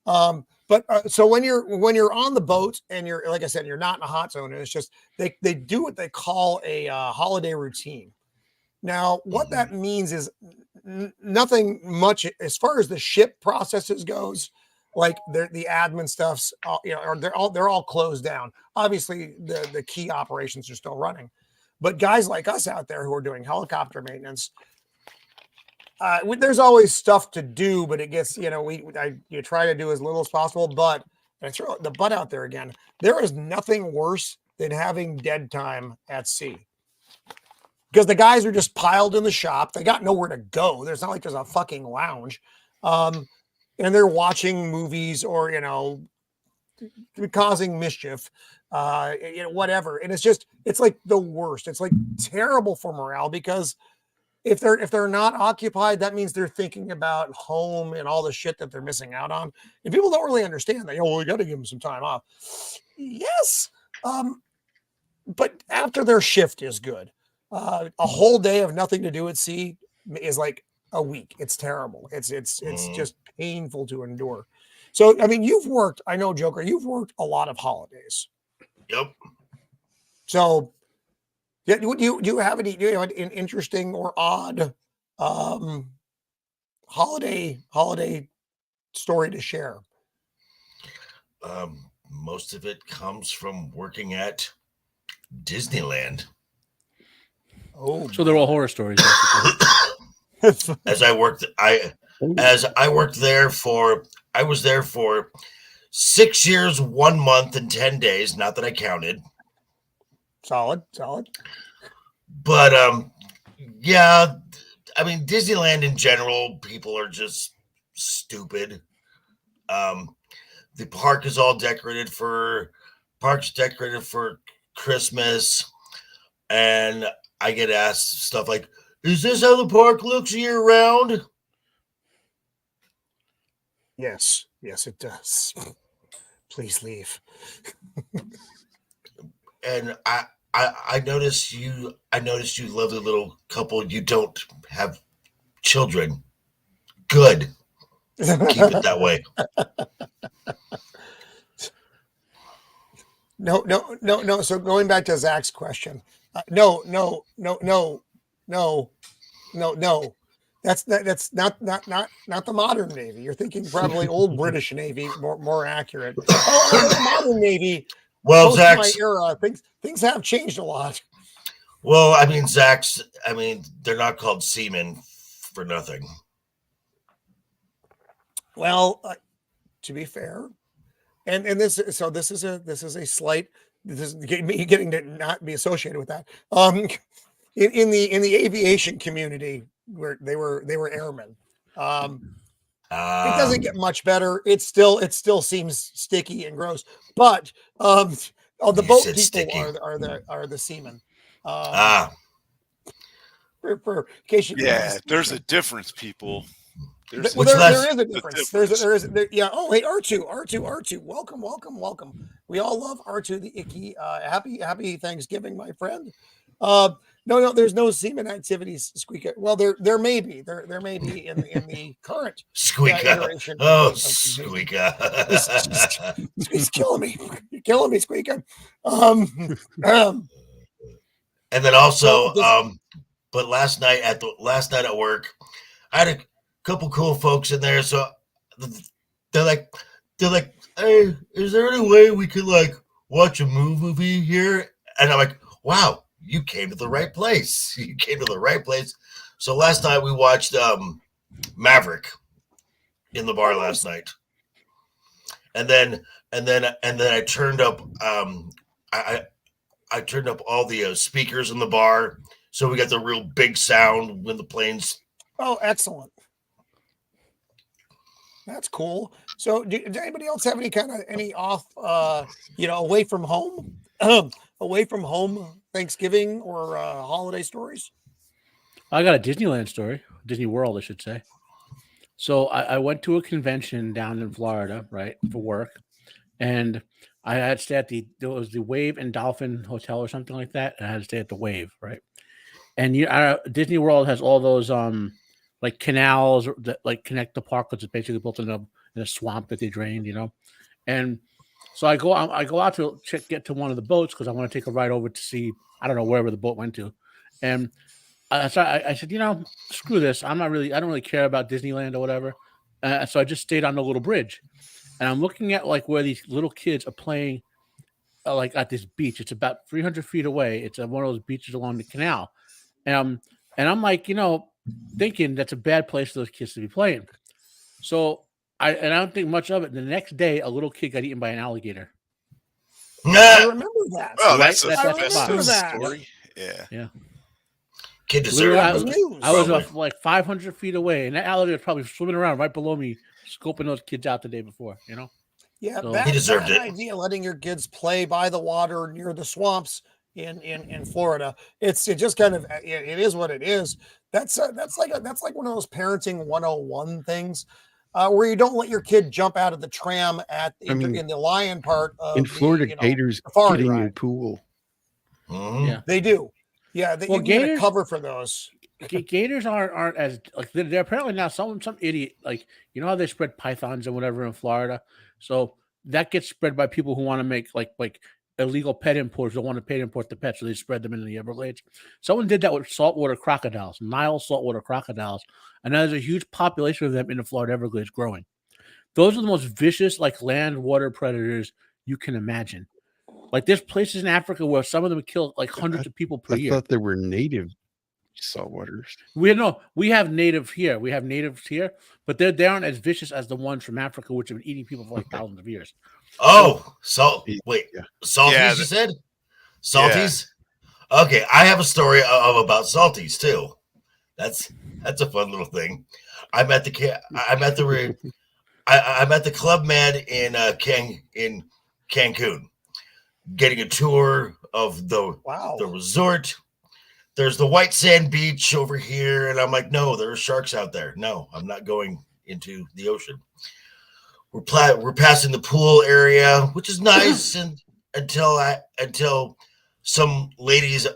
But so when you're on the boat and you're, like I said, you're not in a hot zone, and it's just they do what they call a holiday routine. Now, what that means is nothing much as far as the ship processes goes. Like the admin stuff's, or they're all closed down. Obviously, the key operations are still running, but guys like us out there who are doing helicopter maintenance, there's always stuff to do, but it gets, you try to do as little as possible. But I throw the butt out there again. There is nothing worse than having dead time at sea, because the guys are just piled in the shop. They got nowhere to go. There's not like there's a fucking lounge. And they're watching movies or, causing mischief, whatever. And it's like the worst. It's like terrible for morale, because if they're not occupied, that means they're thinking about home and all the shit that they're missing out on. And people don't really understand that. We got to give them some time off. Yes. But after their shift is good. A whole day of nothing to do at sea is like a week. It's terrible. It's just painful to endure. So, I mean, I know, Joker, you've worked a lot of holidays. Yep. So, do you have an interesting or odd holiday story to share? Most of it comes from working at Disneyland. Oh, so they're all horror stories. As I was there for 6 years, 1 month, and 10 days. Not that I counted. Solid. But yeah, I mean, Disneyland in general, people are just stupid. The park is all decorated for Christmas, and I get asked stuff like, "Is this how the park looks year round?" Yes, it does. Please leave. And I noticed you, lovely little couple. You don't have children. Good. Keep it that way. No. So going back to Zach's question, no. That's not the modern Navy. You're thinking probably old British Navy, more accurate. The modern Navy. Well, Zach's my era, things have changed a lot. Well, I mean, they're not called seamen for nothing. Well, to be fair, and this is a slight. This is me getting to not be associated with that. In the aviation community, where they were airmen. It doesn't get much better. It still seems sticky and gross. But the boat people are the seamen. For in case you there's a difference, people. There is a difference. There is. Oh, hey, R2. Welcome. We all love R2 the Icky. Happy Thanksgiving, my friend. No, there's no semen activities, Squeaka. Well, there may be. There may be in the current Squeaka. Iteration. Squeaka. He's killing me. You're killing me, Squeaka. And then also, but last night at work, I had a couple cool folks in there. So they're like, "Hey, is there any way we could watch a movie here?" And I'm like, "Wow. You came to the right place. So last night we watched Maverick in the bar last night, and then I turned up I turned up all the speakers in the bar, so we got the real big sound when the planes. Oh, excellent! That's cool. So, does anybody else have any off away from home? Away from home Thanksgiving or holiday stories? I got a Disneyland story, Disney World, I should say. So I went to a convention down in Florida, right, for work, and I had to stay at there was the Wave and Dolphin Hotel or something like that, and I had to stay at the Wave, right? And Disney World has all those canals that connect the park, because it's basically built in in a swamp that they drained, and so I go out to get to one of the boats because I want to take a ride over to see, I don't know, wherever the boat went to, and so I said, screw this, I don't really care about Disneyland or whatever, so I just stayed on the little bridge, and I'm looking at like where these little kids are playing, like at this beach. It's about 300 feet away. It's one of those beaches along the canal, and I'm like, thinking that's a bad place for those kids to be playing. So I don't think much of it. The next day, a little kid got eaten by an alligator. I remember that. Oh, Right? that's a That's festive that. story. Yeah. Kid deserved I was like 500 feet away, and that alligator was probably swimming around right below me, scoping those kids out the day before. Yeah, So, that, he deserved that it. idea, letting your kids play by the water near the swamps in Florida, it just kind of it is what it is. That's like one of those parenting 101 things, where you don't let your kid jump out of the tram in the lion part of in Florida, gators get in your pool. Mhm. Yeah, they do. Yeah, you can get a gators cover for those. Gators aren't as like they're apparently now some idiot, like how they spread pythons and whatever in Florida, so that gets spread by people who want to make like illegal pet imports, don't want to pay to import the pets, so they spread them into the Everglades. Someone did that with saltwater crocodiles, Nile saltwater crocodiles, and there's a huge population of them in the Florida Everglades growing. Those are the most vicious like land water predators you can imagine. Like there's places in Africa where some of them kill like hundreds of people per year. I thought they were native saltwaters. We have native here. We have natives here, but they aren't as vicious as the ones from Africa, which have been eating people for like thousands of years. Oh, salties, Yeah, you said? Salties? Yeah. Okay, I have a story about salties too. That's a fun little thing. I'm at the Club Med in Cancun, getting a tour of the resort. There's the white sand beach over here, and I'm like, no, there are sharks out there. No, I'm not going into the ocean. We're passing the pool area, which is nice, and until some ladies,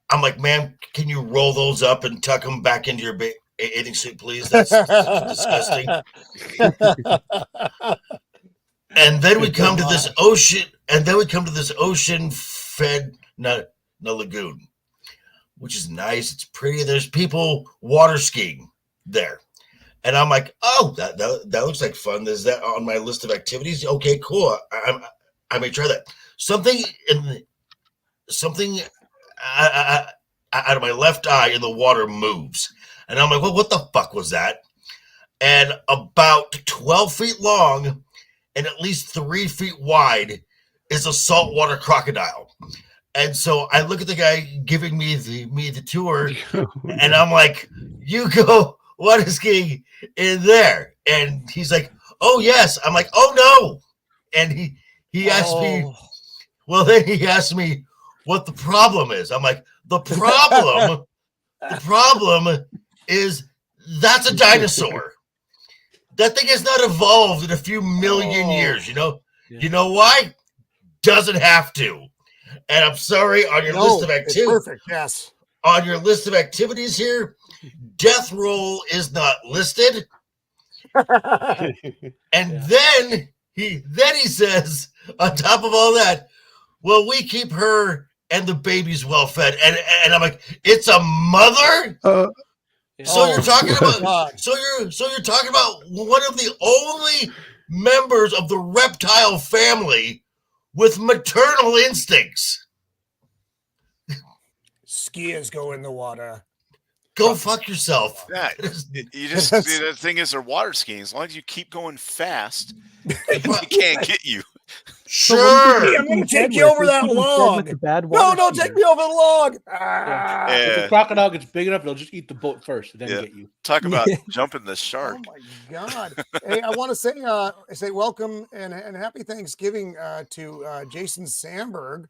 I'm like, ma'am, can you roll those up and tuck them back into your bathing suit, please? That's disgusting. And then we come to this ocean-fed lagoon, which is nice. It's pretty. There's people water skiing there. And I'm like, oh, that looks like fun. Is that on my list of activities? Okay, cool. I may try that. Something out of my left eye in the water moves. And I'm like, well, what the fuck was that? And about 12 feet long and at least 3 feet wide is a saltwater crocodile. And so I look at the guy giving me the tour, and I'm like, you go water skiing in there. And he's like, oh, yes. I'm like, oh, no. And he asked me, well, then he asked me what the problem is. I'm like, the problem is that's a dinosaur. That thing has not evolved in a few million years, Yeah. You know why? Doesn't have to. And I'm sorry, on your list of activities. Perfect, yes. On your list of activities here, death roll is not listed. And then he says, on top of all that, well, we keep her and the babies well fed. And I'm like, it's a mother? So you're talking about you're talking about one of the only members of the reptile family with maternal instincts. Skiers go in the water. Go fuck yourself. Yeah, the thing is, they're water skiing. As long as you keep going fast, they can't get you. Sure. I'm going to take you over that log. No, don't take me over the log. If the crocodile gets big enough, they'll just eat the boat first and then get you. Talk about jumping the shark. Oh, my God. Hey, I want to say welcome and happy Thanksgiving to Jason Sandberg.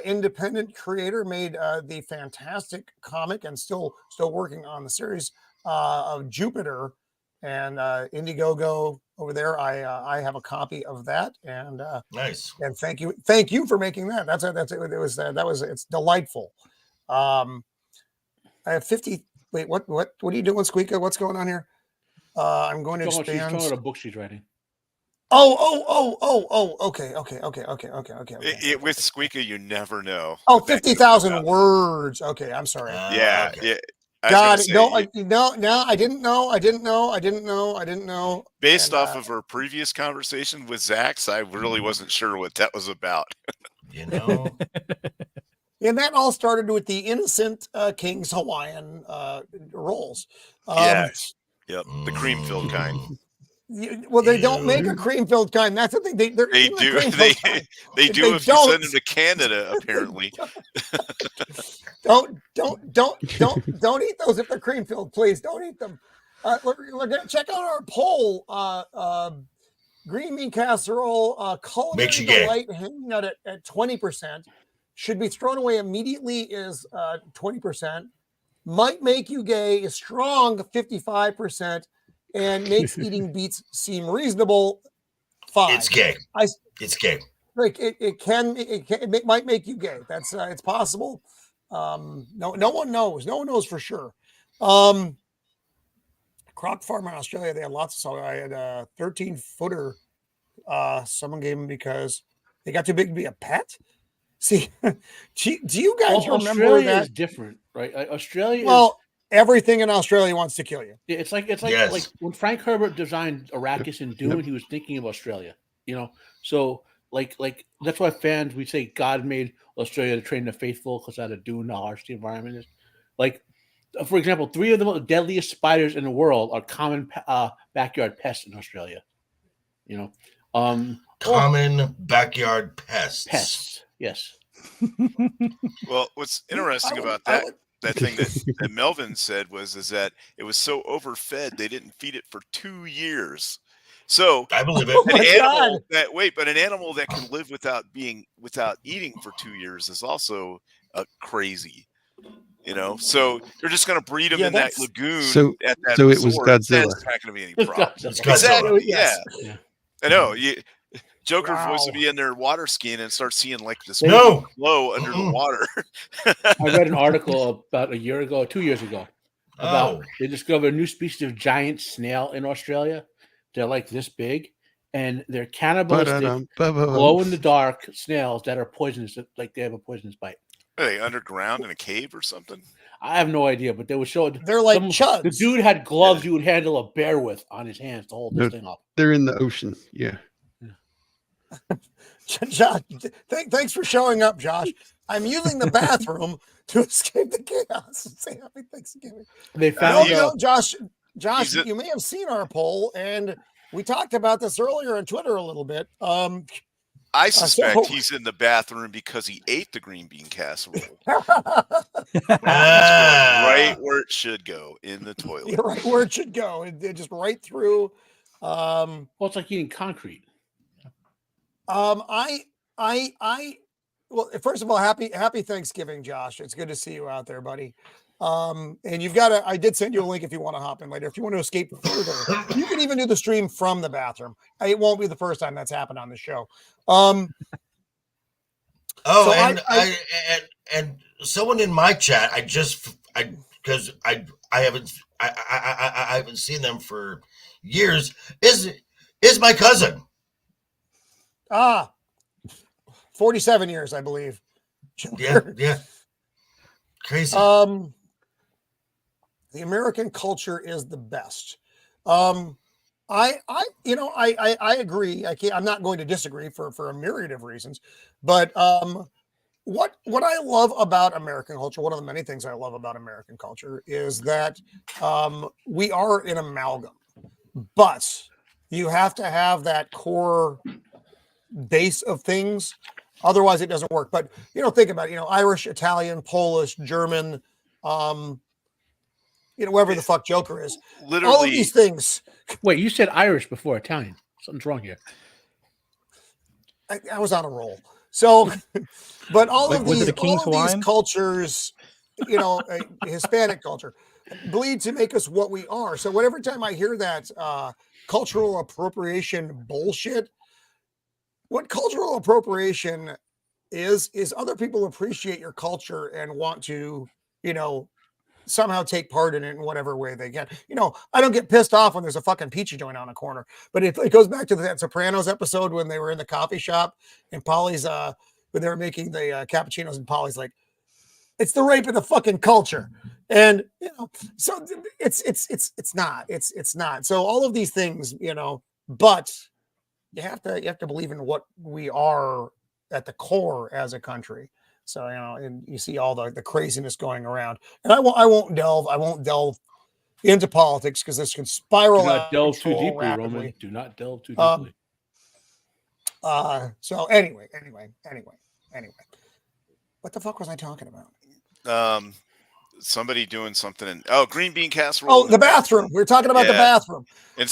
Independent creator, made the fantastic comic and still working on the series of Jupiter and Indiegogo over there. I have a copy of that, and nice. And thank you for making that. It's delightful. I have 50. Wait, what are you doing, Squeaka? What's going on here? I'm going to expand. She's talking about a book she's writing. Okay. With Squeaky, you never know. Oh, what that could be 50,000 about. words. Okay, I'm sorry. Yeah, Okay. yeah. I was God, gonna say, no, I didn't know. based And off of our previous conversation with Zax, I really wasn't sure what that was about. You know, and that all started with the innocent King's Hawaiian rolls. Yes. Yep. The cream-filled kind. Well, they don't make a cream-filled kind. That's the thing. They're They even the do. cream-filled kind. They do They if you don't. send them to Canada, apparently. Don't eat those if they're cream-filled. Please don't eat them. We're gonna check out our poll. Green bean casserole, culinary Makes you gay. delight, hanging out at 20%. Should be thrown away immediately is 20%. Might make you gay is strong 55%, and makes eating beets seem reasonable 5. it's gay. It's gay. Like it might make you gay. That's it's possible. No one knows. No one knows for sure. Croc farm in Australia, they had lots of salt. I had a 13-footer. Someone gave them because they got too big to be a pet. See, do you guys remember Australia that? is different, right? Australia Well, is everything in Australia wants to kill you. it's like Yes. like when Frank Herbert designed Arrakis and Dune, he was thinking of Australia, So like that's why fans we say God made Australia to train the faithful because out of Dune, how harsh the environment is. Like, for example, 3 of the most deadliest spiders in the world are common backyard pests in Australia. Common backyard pests. Pests, yes. Well, what's interesting about that thing that Melvin said is that it was so overfed they didn't feed it for 2 years. So I believe Oh it. an animal that can live without eating for 2 years is also crazy. So they're just going to breed them in that lagoon. So at that it resort. was Godzilla. That's not going to be any problem. It's Godzilla. Exactly. Yes. Yeah. I know. Joker Wow. voice would be in their water skiing and start seeing like this No. flow under the water. I read an article about 2 years ago, about they discovered a new species of giant snail in Australia. They're like this big, and they're cannibalistic, glow in the dark snails that are poisonous, like they have a poisonous bite. Are they underground in a cave or something? I have no idea, but they were showing They're like chuds. The dude had gloves you would handle a bear with on his hands to hold this thing up. They're in the ocean. Yeah. Josh, thanks for showing up, Josh. I'm using the bathroom to escape the chaos and say happy Thanksgiving. They found Josh, you may have seen our poll, and we talked about this earlier on Twitter a little bit. I suspect he's in the bathroom because he ate the green bean casserole. Right where it should go, in the toilet. You're right where it should go. It just right through. Well, it's like eating concrete. Well, first of all, happy Thanksgiving, Josh. It's good to see you out there, buddy. And I did send you a link if you want to hop in later. If you want to escape further, you can even do the stream from the bathroom. It won't be the first time that's happened on the show. And someone in my chat, I haven't seen them for years, is my cousin. 47 years, I believe. Yeah. Crazy. The American culture is the best. I agree. I'm not going to disagree for a myriad of reasons, but what I love about American culture, one of the many things I love about American culture is that we are an amalgam, but you have to have that core base of things. Otherwise it doesn't work. But think about it, Irish, Italian, Polish, German, whoever the fuck Joker is. Literally, all of these things. Wait, you said Irish before Italian. Something's wrong here. I was on a roll. So, but all of these cultures, Hispanic culture, bleed to make us what we are. So whatever time I hear that cultural appropriation bullshit, what cultural appropriation is other people appreciate your culture and want to, somehow take part in it in whatever way they can. I don't get pissed off when there's a fucking pizza joint on a corner, but it goes back to that Sopranos episode when they were in the coffee shop and Polly's, when they were making the cappuccinos and Polly's like, it's the rape of the fucking culture. And, so it's not. So all of these things, but you have to believe in what we are at the core as a country. So, and you see all the craziness going around, and I won't delve into politics because this can spiral. Do not delve too deeply, rapidly. Roman. Do not delve too deeply. So anyway, what the fuck was I talking about? Somebody doing something in green bean casserole. Oh, the bathroom. We're talking about the bathroom. And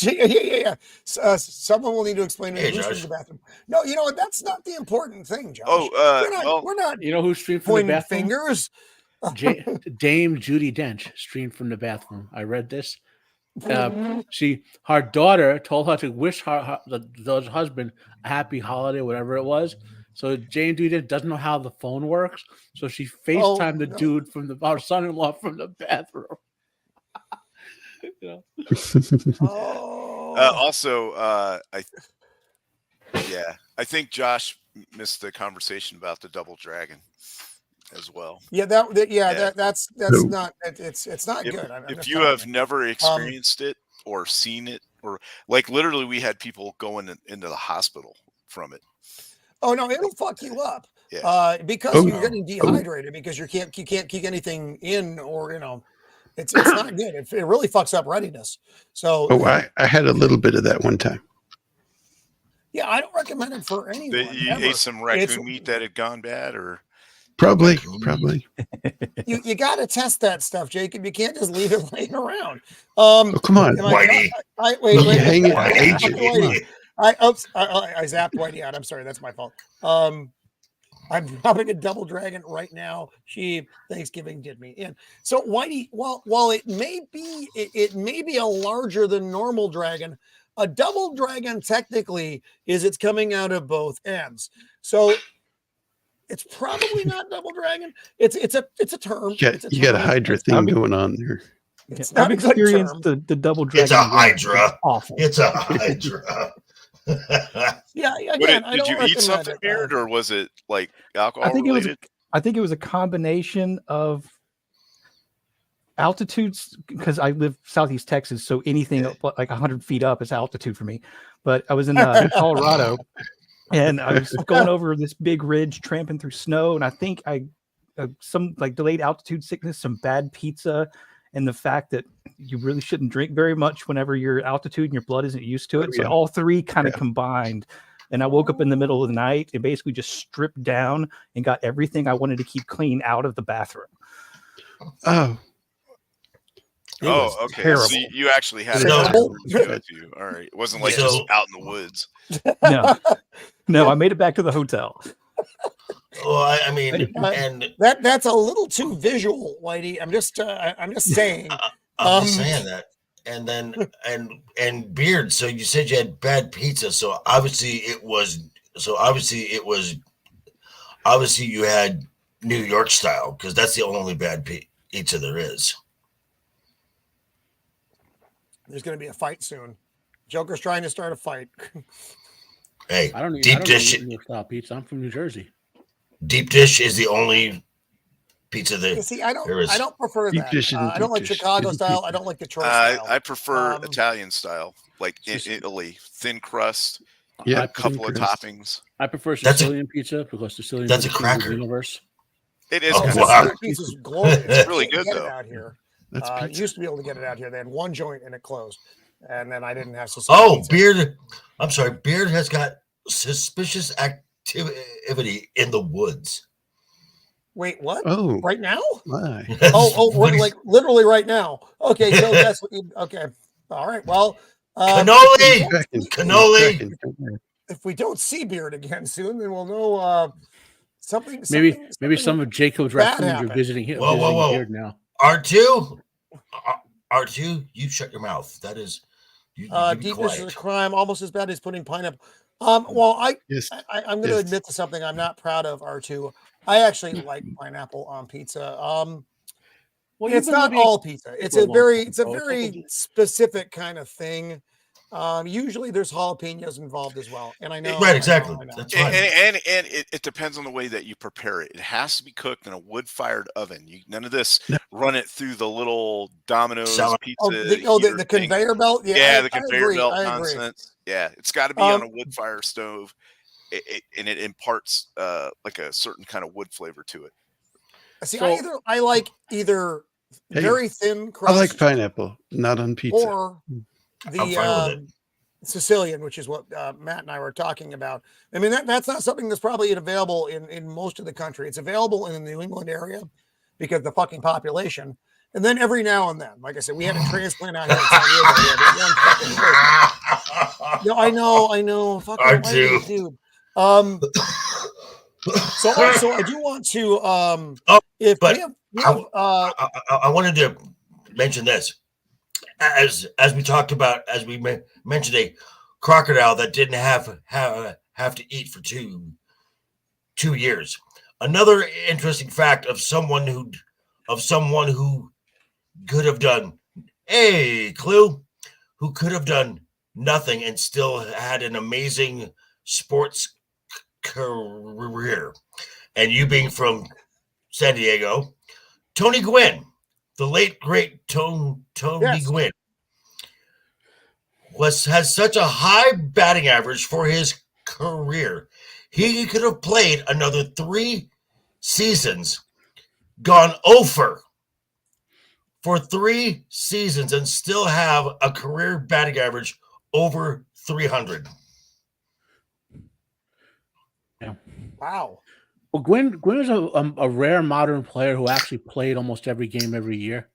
yeah. Someone will need to explain who's in the bathroom. No, you know what? That's not the important thing, Josh. We're not. You know who streamed from the bathroom? Fingers. Dame Judi Dench streamed from the bathroom. I read this. Her daughter told her to wish the husband a happy holiday, whatever it was. So Jane Duda doesn't know how the phone works, so she FaceTimed the dude from our son-in-law from the bathroom. Also, I think Josh missed the conversation about the double dragon as well. That's not. It's not good. If you have never experienced it or seen it, or like literally, we had people going into the hospital from it. Oh no, it'll fuck you up. Yeah. Because you're getting dehydrated because you can't keep anything in, or it's not good. It really fucks up readiness. So I had a little bit of that one time. Yeah, I don't recommend it for anyone. You ate some raccoon meat that had gone bad, or probably. You got to test that stuff, Jacob. You can't just leave it laying around. Come on, Whitey. Wait. Hang it. I zapped Whitey out. I'm sorry, that's my fault. I'm dropping a double dragon right now. Thanksgiving did me in. So Whitey, while it may be a larger than normal dragon, a double dragon technically it's coming out of both ends. So it's probably not double dragon. It's a term. You got a Hydra thing going on there. I've experienced the double dragon. It's a Hydra. It's awful. It's a Hydra. Yeah. Again, did you eat something weird, or was it like alcohol related? I think it was a combination of altitudes, because I live Southeast Texas, so anything like 100 feet up is altitude for me. But I was in Colorado, and I was going over this big ridge, tramping through snow, and I think some like delayed altitude sickness, some bad pizza, and the fact that you really shouldn't drink very much whenever you're altitude and your blood isn't used to it. So all three kind of combined. And I woke up in the middle of the night and basically just stripped down and got everything I wanted to keep clean out of the bathroom. Oh, okay. Terrible. So you actually had it. All right. It wasn't like just out in the woods. No, I made it back to the hotel. Well, I mean, and that's a little too visual, Whitey. I'm just saying. I'm just saying that. And then and Beard. So you said you had bad pizza. So obviously you had New York style, because that's the only bad pizza there is. There's going to be a fight soon. Joker's trying to start a fight. Hey, I don't deep dish New York style pizza. I'm from New Jersey. Deep dish is the only pizza that see. I don't prefer that. I don't like Chicago style. I don't like Detroit style. I prefer Italian style, like in Italy, thin crust. Yeah, a couple of toppings. I prefer Sicilian pizza because Sicilian. That's a pizza cracker. is the universe. It is. Wow. Pizza's glorious. It's really good though. Out here. That's used to be able to get it out here. They had one joint and it closed, and then I didn't have Sicilian. Oh, pizza. Beard. I'm sorry. Beard has got suspicious activity in the woods. Wait, what? Oh, right now? My. We're like literally right now. Okay, so that's what you. Okay, all right. Well, cannoli. If we don't see Beard again soon, then we'll know something. Maybe some of Jacob's raccoons are visiting him. Whoa. Beard now. R2, you shut your mouth. That is, you deep dish is a crime, almost as bad as putting pineapple. Well, I'm going to admit to something I'm not proud of. R2, I actually like pineapple on pizza. Well, it's not all pizza. It's a very specific kind of thing. Usually there's jalapenos involved as well, and I know. Right, exactly. I know. That's fine. And it depends on the way that you prepare it. It has to be cooked in a wood-fired oven. None of this run it through the little Domino's pizza. The conveyor belt. Yeah, the conveyor belt I nonsense. Yeah, it's got to be on a wood fire stove, and it imparts like a certain kind of wood flavor to it. See, I like either very thin crust. I like pineapple, not on pizza. Or the Sicilian, which is what Matt and I were talking about. I mean, that's not something that's probably available in most of the country. It's available in the New England area because of the fucking population. And then every now and then, like I said, we had a transplant out here in San Diego. No, I know. Fucking dude. So also, I do want to. I wanted to mention this. As we talked about, as we mentioned, a crocodile that didn't have to eat for 2 years. Another interesting fact of someone who could have done who could have done nothing and still had an amazing sports career. And you being from San Diego, Tony Gwynn. The late great Tony Gwynn has such a high batting average for his career. He could have played another 3 seasons, gone over for 3 seasons, and still have a career batting average over 300. Yeah. Wow. Well, Gwynn is a rare modern player who actually played almost every game every year.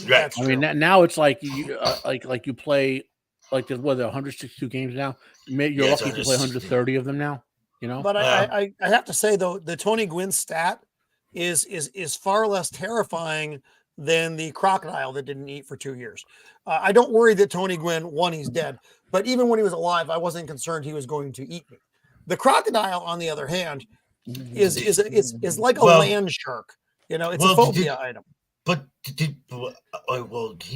Right. I mean, now it's like you like you play like there's 162 games now. You're lucky to play 130 of them now. You know. But I have to say though, the Tony Gwynn stat is far less terrifying than the crocodile that didn't eat for 2 years. I don't worry that Tony Gwynn, he's dead, but even when he was alive, I wasn't concerned he was going to eat me. The crocodile, on the other hand, is like a land shark. You know, it's a phobia item. But he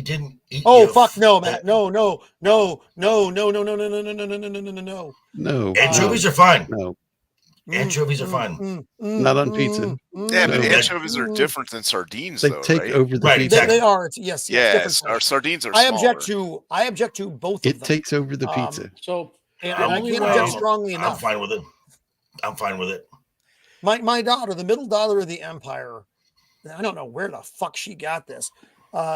didn't eat. Oh fuck no, Matt! No. Anchovies are fine. No, anchovies are fine. Not on pizza. Yeah, but anchovies are different than sardines. They though, take right? over the Right, pizza. exactly. They are. Yes. Yes, our sardines are. I object to both of them. It takes over the pizza. So and I can't object strongly enough. I'm fine with it. My daughter, the middle daughter of the empire, I don't know where the fuck she got this.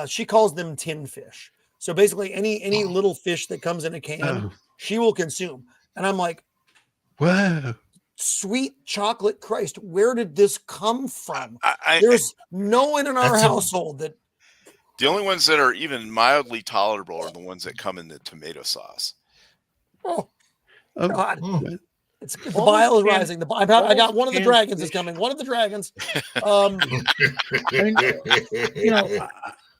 She calls them tin fish. So basically any little fish that comes in a can, she will consume. And I'm like, wow. Sweet chocolate Christ, where did this come from? There's no one in our household that. The only ones that are even mildly tolerable are the ones that come in the tomato sauce. Oh God. The All bile is can- rising. I got one of the canned dragons is fish. coming. One of the dragons. I mean, you know,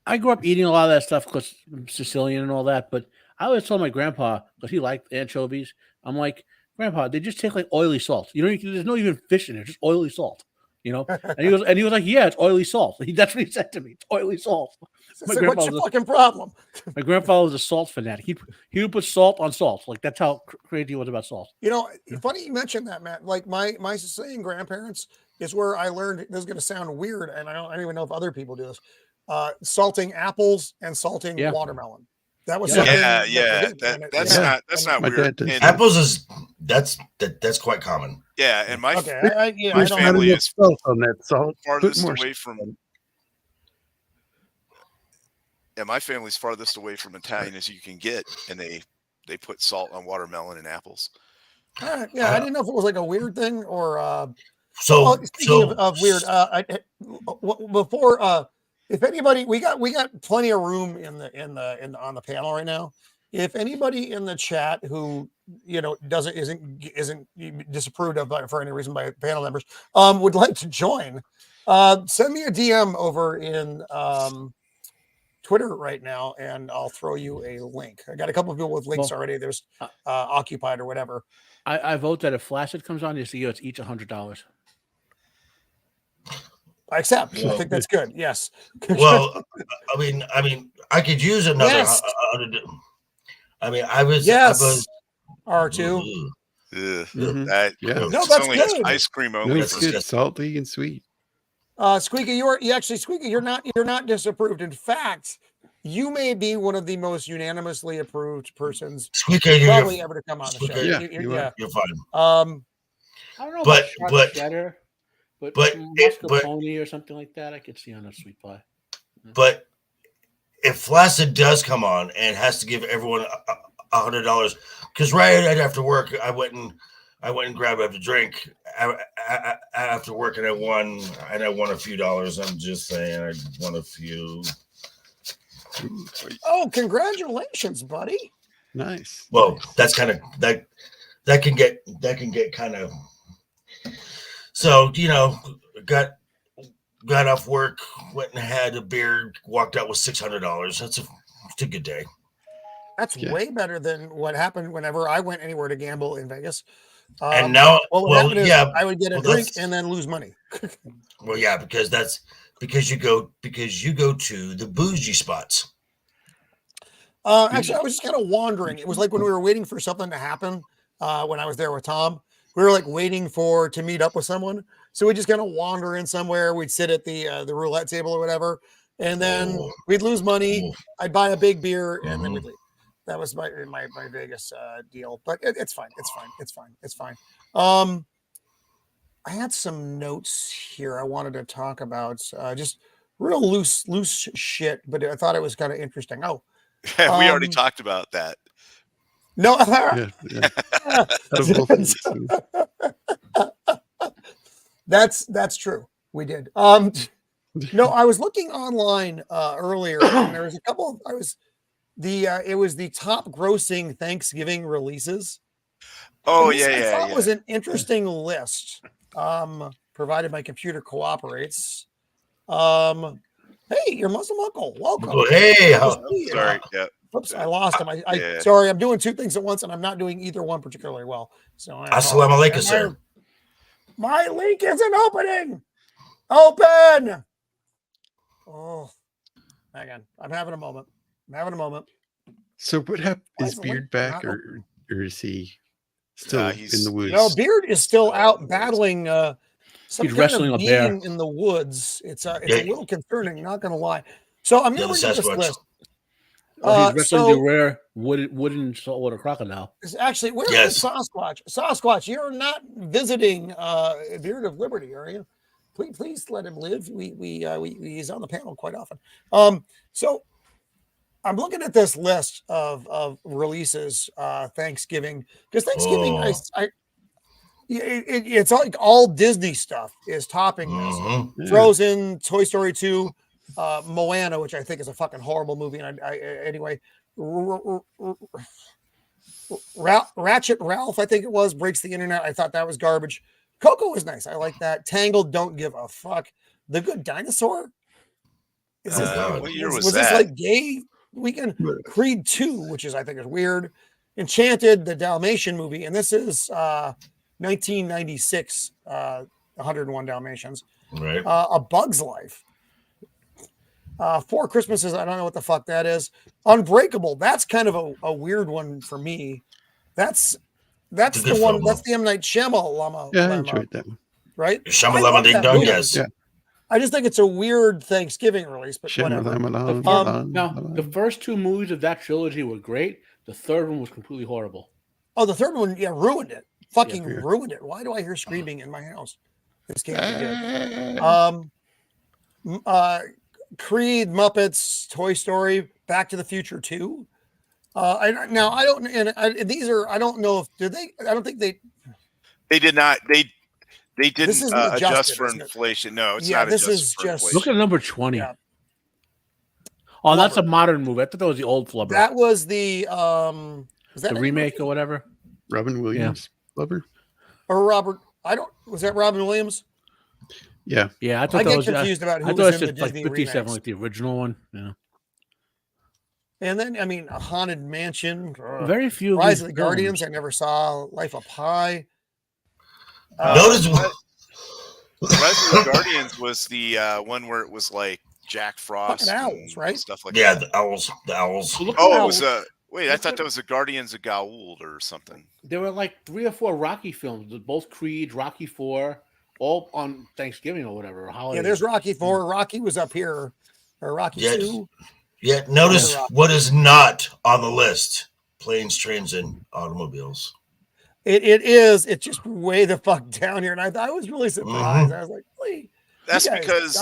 I grew up eating a lot of that stuff because I'm Sicilian and all that. But I always told my grandpa, because he liked anchovies, I'm like, Grandpa, they just take like oily salt. You know, there's no even fish in it, just oily salt. You know, and he was like, yeah, it's oily salt. That's what he said to me. It's oily salt. What's your fucking problem? My grandfather was a salt fanatic. He would put salt on salt. Like that's how crazy he was about salt. You know, funny you mentioned that, Matt. Like my Sicilian grandparents is where I learned. This is going to sound weird, and I don't even know if other people do this. Salting apples and salting watermelon. That was something. That's not weird. And apples is that's quite common. Yeah, and my My family is salt on that salt. farthest away from. Yeah, my family's farthest away from Italian as you can get, and they put salt on watermelon and apples. I didn't know if it was like a weird thing or. Speaking of weird, before if anybody, we got plenty of room on the panel right now. If anybody in the chat who isn't disapproved of for any reason by panel members would like to join, send me a DM over in Twitter right now, and I'll throw you a link. I got a couple of people with links already. There's Occupied or whatever. I vote that if Flaccid comes on, it's each $100. I accept. I Well, think that's good. Yes. Well, I mean, I could use another. Yes. I mean, I was. Yes. R2. Ugh, Mhm. that Yeah. No, it's that's only good. ice cream No, only. it's For good. disgusting. Salty and sweet. Squeaky, Squeaky, you're not disapproved. In fact, you may be one of the most unanimously approved persons Squeaky, probably ever to come on the show. Squeaky, Yeah, you are. you're fine. I don't know But- about but- sharp cheddar, but, but- mascarpone or something like that, I could see on a sweet pie. But if Flaccid does come on and has to give everyone $100, because right after work I went and grabbed a drink after work, and I won a few dollars. I'm just saying, I won a few. Oh, congratulations, buddy. Nice. Well, that's kind of that can get kind of. So got off work, went and had a beer, walked out with $600. That's a good day. That's way better than what happened whenever I went anywhere to gamble in Vegas. And now, what happened is I would get a drink that's- and then lose money. Well, yeah, because you go to the bougie spots. Actually, I was just kind of wandering. It was like when we were waiting for something to happen. When I was there with Tom, we were like waiting to meet up with someone. So we just kind of wander in somewhere. We'd sit at the roulette table or whatever, and then we'd lose money. I'd buy a big beer, and then we'd leave. That was my Vegas deal. But it's fine. It's fine. I had some notes here I wanted to talk about. Just real loose shit, but I thought it was kind of interesting. Oh, we already talked about that. no. Yeah. That's true. We did. No, I was looking online earlier, and there was a couple. It was the top grossing Thanksgiving releases. Oh, And this, yeah, I yeah, thought yeah. was an interesting list. Provided my computer cooperates. Hey, your Muslim uncle, welcome. Oh, hey, Sorry, yeah. Oops, I lost him. Yeah. Sorry, I'm doing two things at once, and I'm not doing either one particularly well. So Assalamu alaikum, sir. My link isn't opening. Open. Oh, hang on. I'm having a moment. So what happened? Why Is is the link Beard back, not or is he still in the woods? No, Beard is still out battling. Some He's kind wrestling of a bear. being in the woods. It's a little concerning. Not going to lie. So I'm going to read this list. He's wrestling the rare wooden saltwater crocodile. Actually, where is Sasquatch? Sasquatch, you're not visiting Beard of Liberty, are you? Please let him live. He's on the panel quite often. So I'm looking at this list of releases Thanksgiving, because Thanksgiving it's like all Disney stuff is topping this. Mm-hmm. Frozen, Toy Story 2, Moana, which I think is a fucking horrible movie. And anyway, Ratchet Ralph, I think it was, breaks the internet. I thought that was garbage. Coco was nice. I like that. Tangled, don't give a fuck. The Good Dinosaur. What year was this that? like gay weekend? Creed 2, which I think is weird. Enchanted, the Dalmatian movie, and this is 1996. 101 Dalmatians. Right. A Bug's Life. Four Christmases. I don't know what the fuck that is. Unbreakable. That's kind of a weird one for me. That's the one. Film. That's the M. Night Shyamalan. Yeah, I enjoyed that one. Right? Shyamalan Ding Dong. Yes. Yeah. I just think it's a weird Thanksgiving release, but whatever. Now, the first two movies of that trilogy were great. The third one was completely horrible. Oh, the third one, ruined it. Fucking ruined it. Why do I hear screaming in my house? This can't be good. Creed, Muppets, Toy Story, Back to the Future 2. I don't know if I don't think they did not. They didn't adjust for isn't it? inflation. No, it's Yeah, not. this adjusted is for just- inflation. Look at number 20. Yeah. Oh, that's a modern movie. I thought that was the old Flubber. That was the was that the remake or whatever. Robin Williams, Flubber. Or Robert? Was that Robin Williams? Yeah. Yeah, I thought I that get was. confused about who I was thought in it the like Disney 57, remakes. like the original one. Yeah. And then A Haunted Mansion. Very few. Rise of the Guardians. I never saw. Life of Pi. Rise of the Guardians was the one where it was like Jack Frost owls, right? Stuff like Yeah, that. the owls. Oh, it was wait, I thought that was the Guardians of Gaold or something. There were like 3 or 4 Rocky films, both Creed, Rocky 4, all on Thanksgiving or whatever. Or holiday. Yeah, there's Rocky 4. Rocky was up here, or Rocky 2. Yeah, notice what is not on the list: planes, trains, and automobiles. It is. It's just way the fuck down here, and I was really surprised. I was like, "Wait." That's because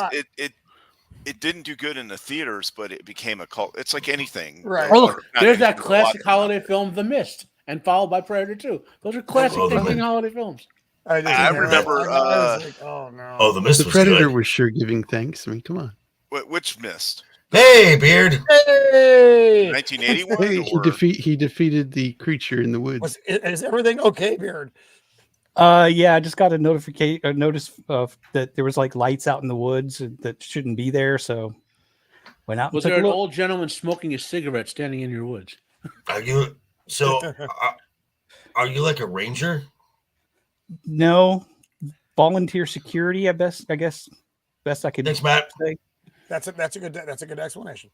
it didn't do good in the theaters, but it became a cult. It's like anything. Right. Oh, look, there's that classic holiday film, The Mist, and followed by Predator 2. Those are classic Thanksgiving holiday films. I remember. I was like, oh no. Oh, The Mist. The Predator was sure giving thanks. I mean, come on. Which Mist? Hey, Beard. Hey. 1981. Hey, he defeated the creature in the woods. Is everything okay, Beard? Yeah, I just got a notice of that there was like lights out in the woods that shouldn't be there. So went out. Was there an old gentleman smoking a cigarette standing in your woods? Are you are you like a ranger? No, volunteer security. I guess best I could. Thanks, Matt. Say. That's a good explanation.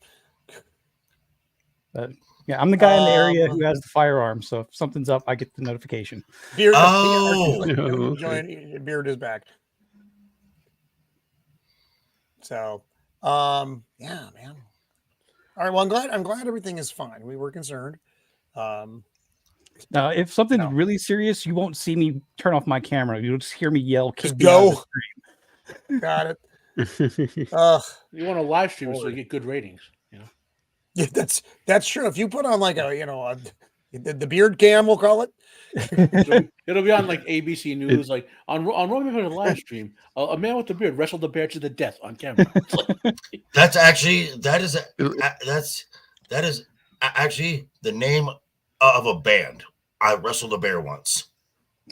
Yeah, I'm the guy in the area who has the firearm. So if something's up, I get the notification. Beard, okay. Beard is back. So, yeah, man. All right. Well, I'm glad everything is fine. We were concerned. Now, if something's really serious, you won't see me turn off my camera. You'll just hear me yell, "Just go!" Got it. You want to live stream so you get good ratings. You know. Yeah, that's true. If you put on like the beard cam, we'll call it. It'll be on like ABC News, like on Roman Bear live stream. A man with a beard wrestled the bear to the death on camera. That is actually the name of a band. I wrestled a bear once.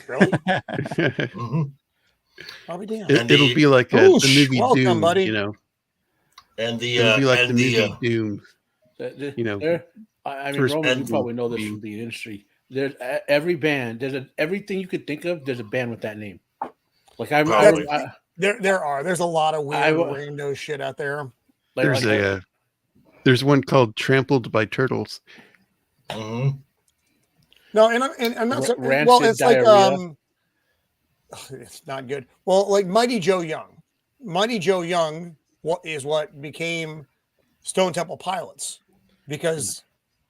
Really? Mm-hmm. I'll be damned. It'll be like the movie Doom, buddy. you know. And it'll be like the movie Doom. You know, I mean, Roman, you probably know this from the industry. There's every band. Everything you could think of. There's a band with that name. Like there's a lot of weird rando shit out there. There's one called Trampled by Turtles. Mm-hmm. No, and I'm not so Rancid well. It's diarrhea. Like it's not good. Well, like Mighty Joe Young. Mighty Joe Young is what became Stone Temple Pilots because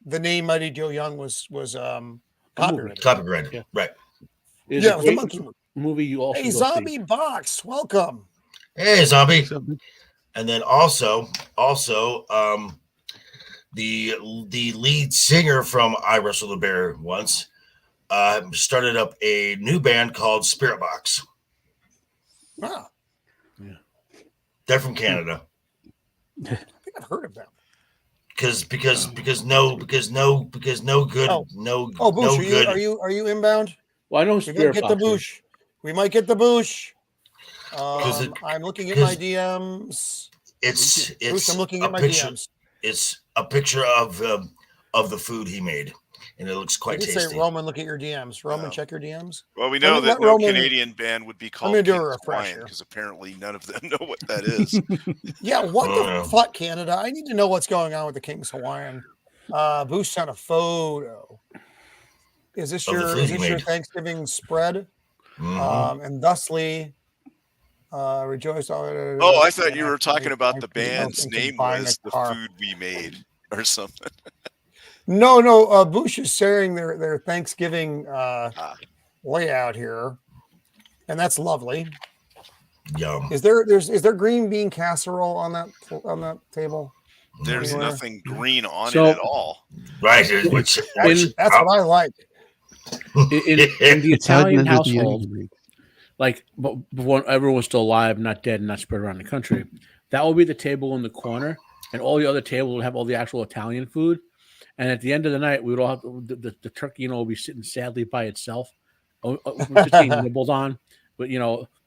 the name Mighty Joe Young was copyrighted. Copyrighted, yeah. Right? It was a monkey movie. You also Zombie Box, welcome. Hey, Zombie. And then also, the lead singer from I Wrestled the Bear once started up a new band called Spirit Box. Wow. Yeah. They're from Canada. I think I've heard of them. Because no good. Oh, Boosh, are you inbound? Well, I know Spirit Box. We might get the Boosh. I'm looking at my DMs. I'm looking at my DMs. It's a picture of the food he made, and it looks quite tasty. Say, Roman, look at your DMs. Roman, check your DMs. Well, we know that no Canadian band would be called. I'm gonna do a refresher because apparently none of them know what that is. Yeah, what the fuck, Canada? I need to know what's going on with the King's Hawaiian. Boost sent a photo. Is this your Thanksgiving spread? Mm-hmm. And thusly. Rejoice. Oh, I thought you were talking about the band's name was The Food We Made or something. No. Bush is sharing their Thanksgiving layout here, and that's lovely. Yum. Is there green bean casserole on that table? There's nothing green on it at all. Right. That's what I like. In the Italian household. Like, but when everyone's still alive, not dead, and not spread around the country, that will be the table in the corner, and all the other tables will have all the actual Italian food. And at the end of the night, we would all have the turkey, will be sitting sadly by itself, just getting nibbled on. But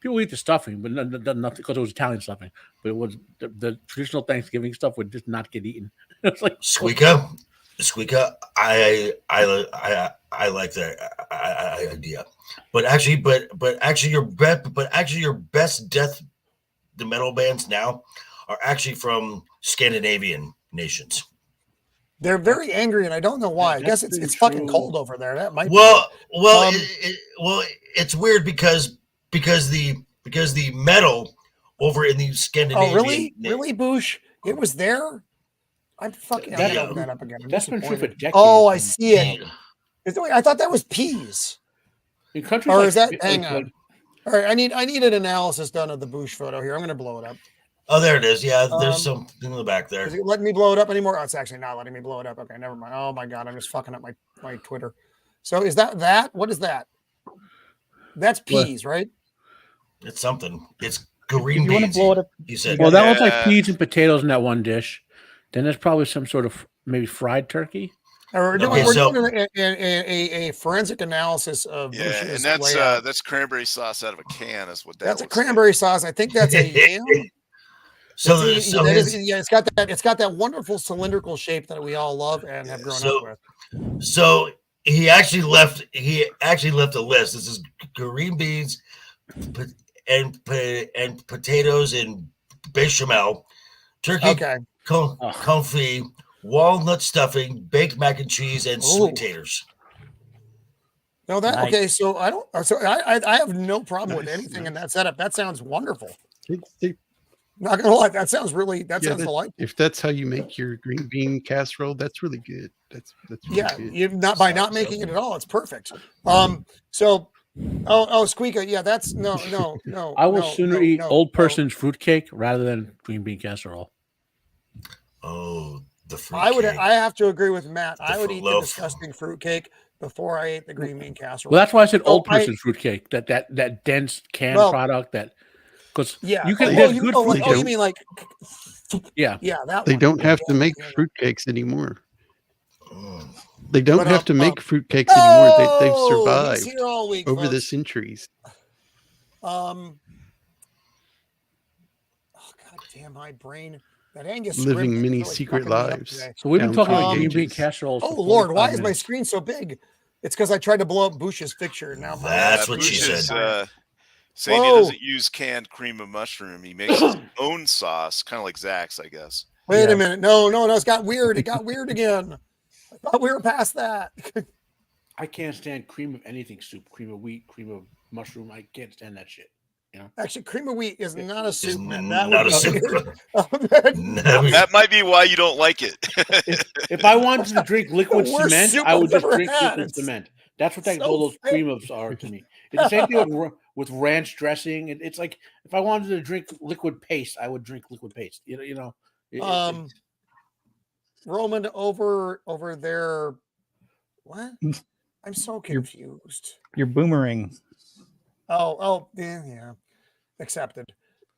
people eat the stuffing, but nothing because it was Italian stuffing. But it was the traditional Thanksgiving stuff would just not get eaten. It's like Squeako. Squeaka, I like that idea, but actually, your best death the metal bands now are actually from Scandinavian nations. They're very angry, and I don't know why. I guess it's fucking cold over there. That might. Well, it's weird because the metal over in the Scandinavian. Oh, really, Boosh? It was there. I'm fucking. I'm gonna open that up again. That's been true for decades. Oh, I see it. I thought that was peas. In countries or like, is that? Hang on. All right, I need an analysis done of the Boosh photo here. I'm gonna blow it up. Oh, there it is. Yeah, there's something in the back there. Is it letting me blow it up anymore? Oh, it's actually not letting me blow it up. Okay, never mind. Oh my god, I'm just fucking up my Twitter. So is that? What is that? That's peas, right? It's something. It's green you beans. Want to blow it up? He said. Well, that looks like peas and potatoes in that one dish. Then there's probably some sort of maybe fried turkey. We're doing a forensic analysis of Bush's and that's cranberry sauce out of a can is what that's a cranberry sauce. I think that's a yam. It's got that wonderful cylindrical shape that we all love and have grown up with. So he actually left a list. This is green beans and potatoes and bechamel, turkey confit, walnut stuffing, baked mac and cheese, and sweet taters. No, that nice. Okay. So I have no problem with anything in that setup. That sounds wonderful. Not gonna lie, that sounds really sounds delightful. If that's how you make your green bean casserole, that's really good. That's really good. You're not making it at all. It's perfect. Squeaka, yeah, that's no. I will sooner eat old person's fruitcake rather than green bean casserole. Oh, the fruitcake. I have to agree with Matt. I would eat the disgusting fruitcake before I ate the green bean casserole. Well, that's why I said old person's fruitcake. That dense canned product that. Because you can good fruit. You mean like? Yeah. They don't have to make fruitcakes anymore. They don't have to make fruitcakes anymore. They've survived over the centuries. Oh god damn, my brain. That Angus living many secret lives. So we've been talking about green bean casseroles. Oh Lord, why is my screen so big? It's because I tried to blow up Bush's picture. Now that's what she said. Saying he doesn't use canned cream of mushroom. He makes his own sauce, kind of like Zach's, I guess. Wait a minute. No. It's got weird. It got weird again. I thought we were past that. I can't stand cream of anything soup. Cream of wheat, cream of mushroom. I can't stand that shit. You know? Actually, cream of wheat is not a soup. Not a soup. That might be why you don't like it. if I wanted to drink liquid cement, I would just drink liquid cement. That's what all those cream of are to me. It's the same thing with ranch dressing. It's like if I wanted to drink liquid paste, I would drink liquid paste. Roman over there. What? I'm so confused. You're boomerang. Oh, yeah. Accepted.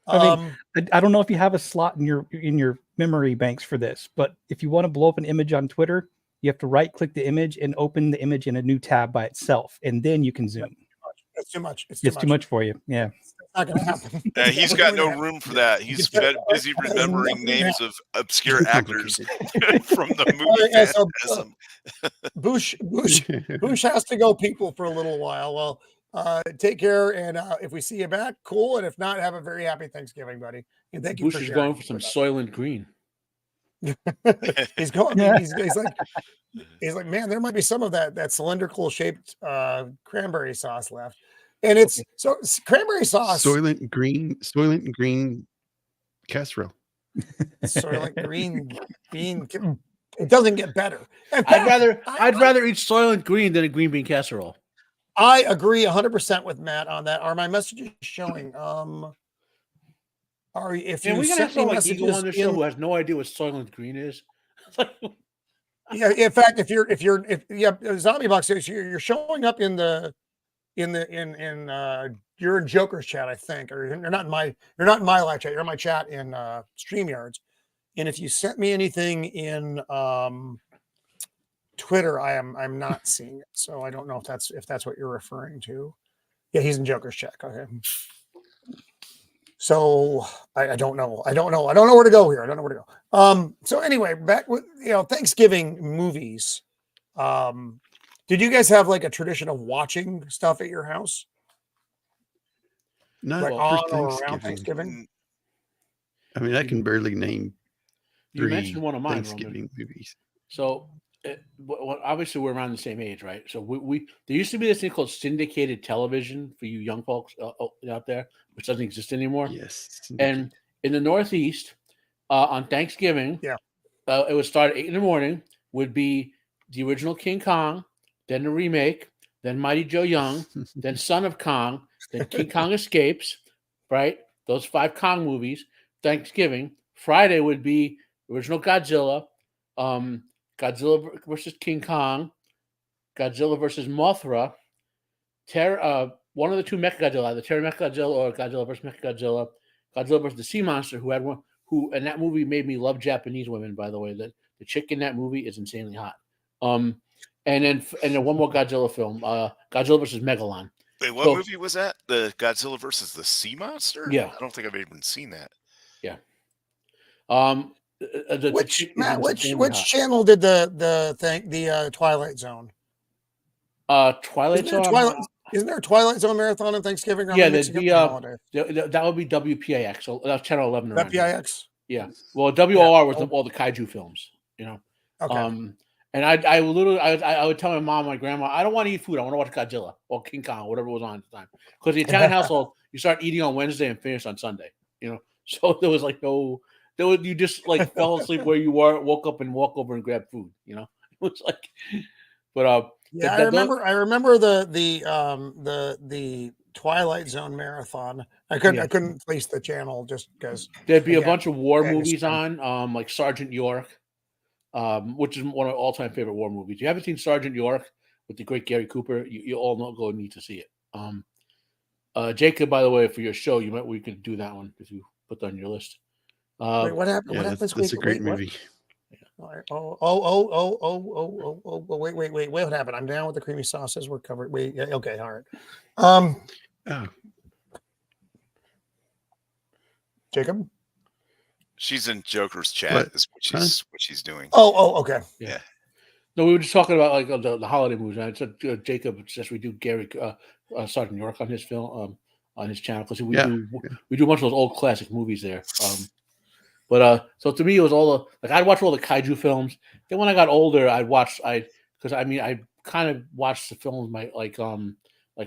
I don't know if you have a slot in your memory banks for this, but if you want to blow up an image on Twitter, you have to right-click the image and open the image in a new tab by itself, and then you can zoom. It's too much. It's too much for you. Yeah. It's not going to happen. He's got no room for that. He's busy remembering names of obscure actors from the movie. Bush has to go people for a little while. Well, take care, and if we see you back, cool. And if not, have a very happy Thanksgiving, buddy. And thank you. Bush is going for some Soylent Green. He's going. He's like, man, there might be some of that cylindrical shaped cranberry sauce left, and it's cranberry sauce. Soylent green casserole. Soylent green bean. It doesn't get better. I'd rather eat Soylent Green than a green bean casserole. I agree 100% with Matt on that. Are my messages showing? If you we got like Eagle on the show who has no idea what Soylent Green is. Yeah, in fact, if Zombie Box, you're showing up in you're in Joker's chat, I think, or you're not in my live chat. You're in my chat in StreamYards, and if you sent me anything in Twitter, I'm not seeing it, so I don't know if that's what you're referring to. Yeah, he's in Joker's chat. Okay. So I don't know. I don't know where to go here. I don't know where to go. So anyway, back with Thanksgiving movies. Did you guys have like a tradition of watching stuff at your house? Not Like for on or around Thanksgiving. Thanksgiving? I mean, I can barely name You mentioned one of mine, Thanksgiving Roman. movies. So, obviously, we're around the same age, right? So, we there used to be this thing called syndicated television for you young folks out there, which doesn't exist anymore. Yes. And in the Northeast, on Thanksgiving, Yeah. It would start at 8 in the morning. Would be the original King Kong, then the remake, then Mighty Joe Young, then Son of Kong, then King Kong Escapes, right? Those 5 Kong movies. Thanksgiving. Friday would be original Godzilla, Godzilla versus King Kong, Godzilla versus Mothra, one of the 2 Mechagodzilla, the Terra Mechagodzilla or Godzilla versus Mechagodzilla, Godzilla versus the Sea Monster, and that movie made me love Japanese women, by the way. The chick in that movie is insanely hot. And then one more Godzilla film, Godzilla versus Megalon. Wait, what movie was that? The Godzilla versus the Sea Monster? Yeah. I don't think I've even seen that. Yeah. Which channel did the Twilight Zone? Twilight Zone. Isn't there a Twilight Zone marathon on Thanksgiving? Yeah, that would be WPIX. So that's channel 11. WPIX. Yeah. Well, WOR was all the kaiju films. Okay. And I would tell my mom, my grandma, I don't want to eat food. I want to watch Godzilla or King Kong, whatever was on at the time. Because the Italian household, you start eating on Wednesday and finish on Sunday. So there was like no. You just like fell asleep where you were, woke up and walk over and grab food. It was like, but yeah, I remember the Twilight Zone marathon. I couldn't place the channel just because there'd be a bunch of war movies on, like Sergeant York, which is one of my all-time favorite war movies. If you haven't seen Sergeant York with the great Gary Cooper, you all go need to see it. Jacob, by the way, for your show, we could do that one if you put that on your list. Wait, what happened? Yeah, that's a great movie. Wait! What happened? I'm down with the creamy sauces. We're covered. Okay, all right. Jacob, she's in Joker's chat. Is what she's doing. Oh, okay. Yeah. No, we were just talking about like the holiday movies. I said Jacob suggests we do Gary Sergeant York on his film on his channel because we do a bunch of those old classic movies there. But so to me, it was I'd watch all the kaiju films. Then when I got older, I kind of watched the films like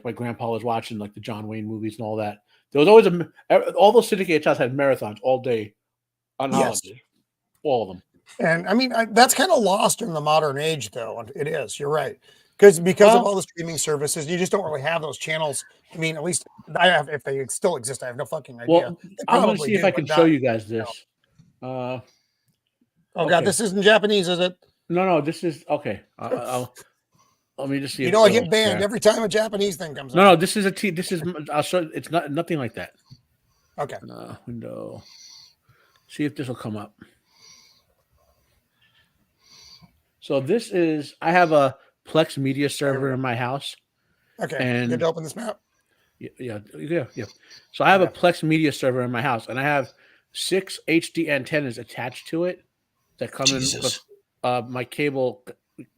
my grandpa was watching, like the John Wayne movies and all that. There was always all those syndicated channels had marathons all day on holidays, all of them. And I mean that's kind of lost in the modern age, though. It is. You're right, because of all the streaming services, you just don't really have those channels. I mean, at least I have. If they still exist, I have no fucking idea. Well, I'm going to see if I can show you guys this. Oh God, this isn't Japanese, is it? No, this is okay. Let me just see. I get banned every time a Japanese thing comes up. No, this is this is. I'll show. It's nothing like that. Okay. Window. See if this will come up. So this is. I have a Plex media server in my house. Okay. And you good to open this map? Yeah. So I have a Plex media server in my house, and I have 6 HD antennas attached to it that come in. My cable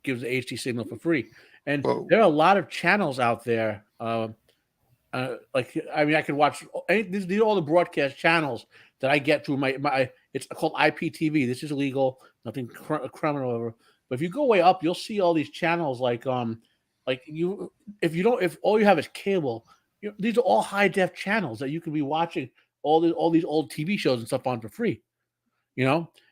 gives the HD signal for free, and there are a lot of channels out there. I can watch. These are all the broadcast channels that I get through my. It's called IPTV. This is illegal, nothing criminal over. But if you go way up, you'll see all these channels if all you have is cable, these are all high def channels that you can be watching all these old TV shows and stuff on for free.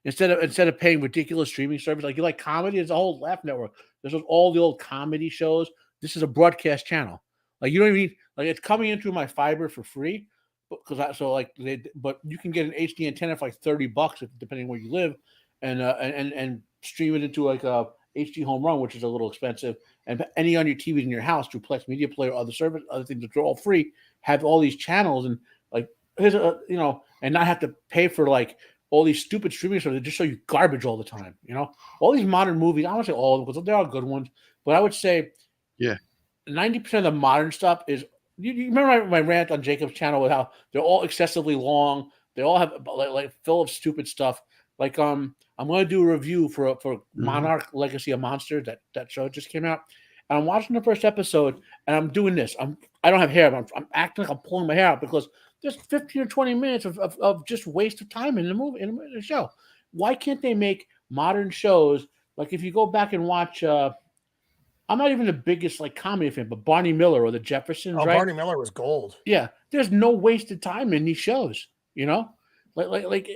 Instead of paying ridiculous streaming service, like you like comedy, it's a whole Laugh Network. There's all the old comedy shows. This is a broadcast channel. Like you don't even it's coming in through my fiber for free, but you can get an HD antenna for like $30 depending where you live, and stream it into like a HD home run, which is a little expensive, and any on your TV in your house through Plex Media Player, other service, other things that are all free, have all these channels and and not have to pay for like all these stupid streaming services that just show you garbage all the time. All these modern movies. I don't want to say all of them because there are good ones, but I would say 90% of the modern stuff is You remember my rant on Jacob's channel with how they're all excessively long. They all have like full of stupid stuff. Like I'm going to do a review for Monarch Legacy of Monsters. That show just came out, and I'm watching the first episode, and I'm doing this. I don't have hair, but I'm acting like I'm pulling my hair out because there's 15 or 20 minutes of just waste of time in the movie in the show. Why can't they make modern shows? Like if you go back and watch, I'm not even the biggest like comedy fan, but Barney Miller or the Jeffersons. Oh, right? Barney Miller was gold. Yeah, there's no wasted time in these shows. You know, like,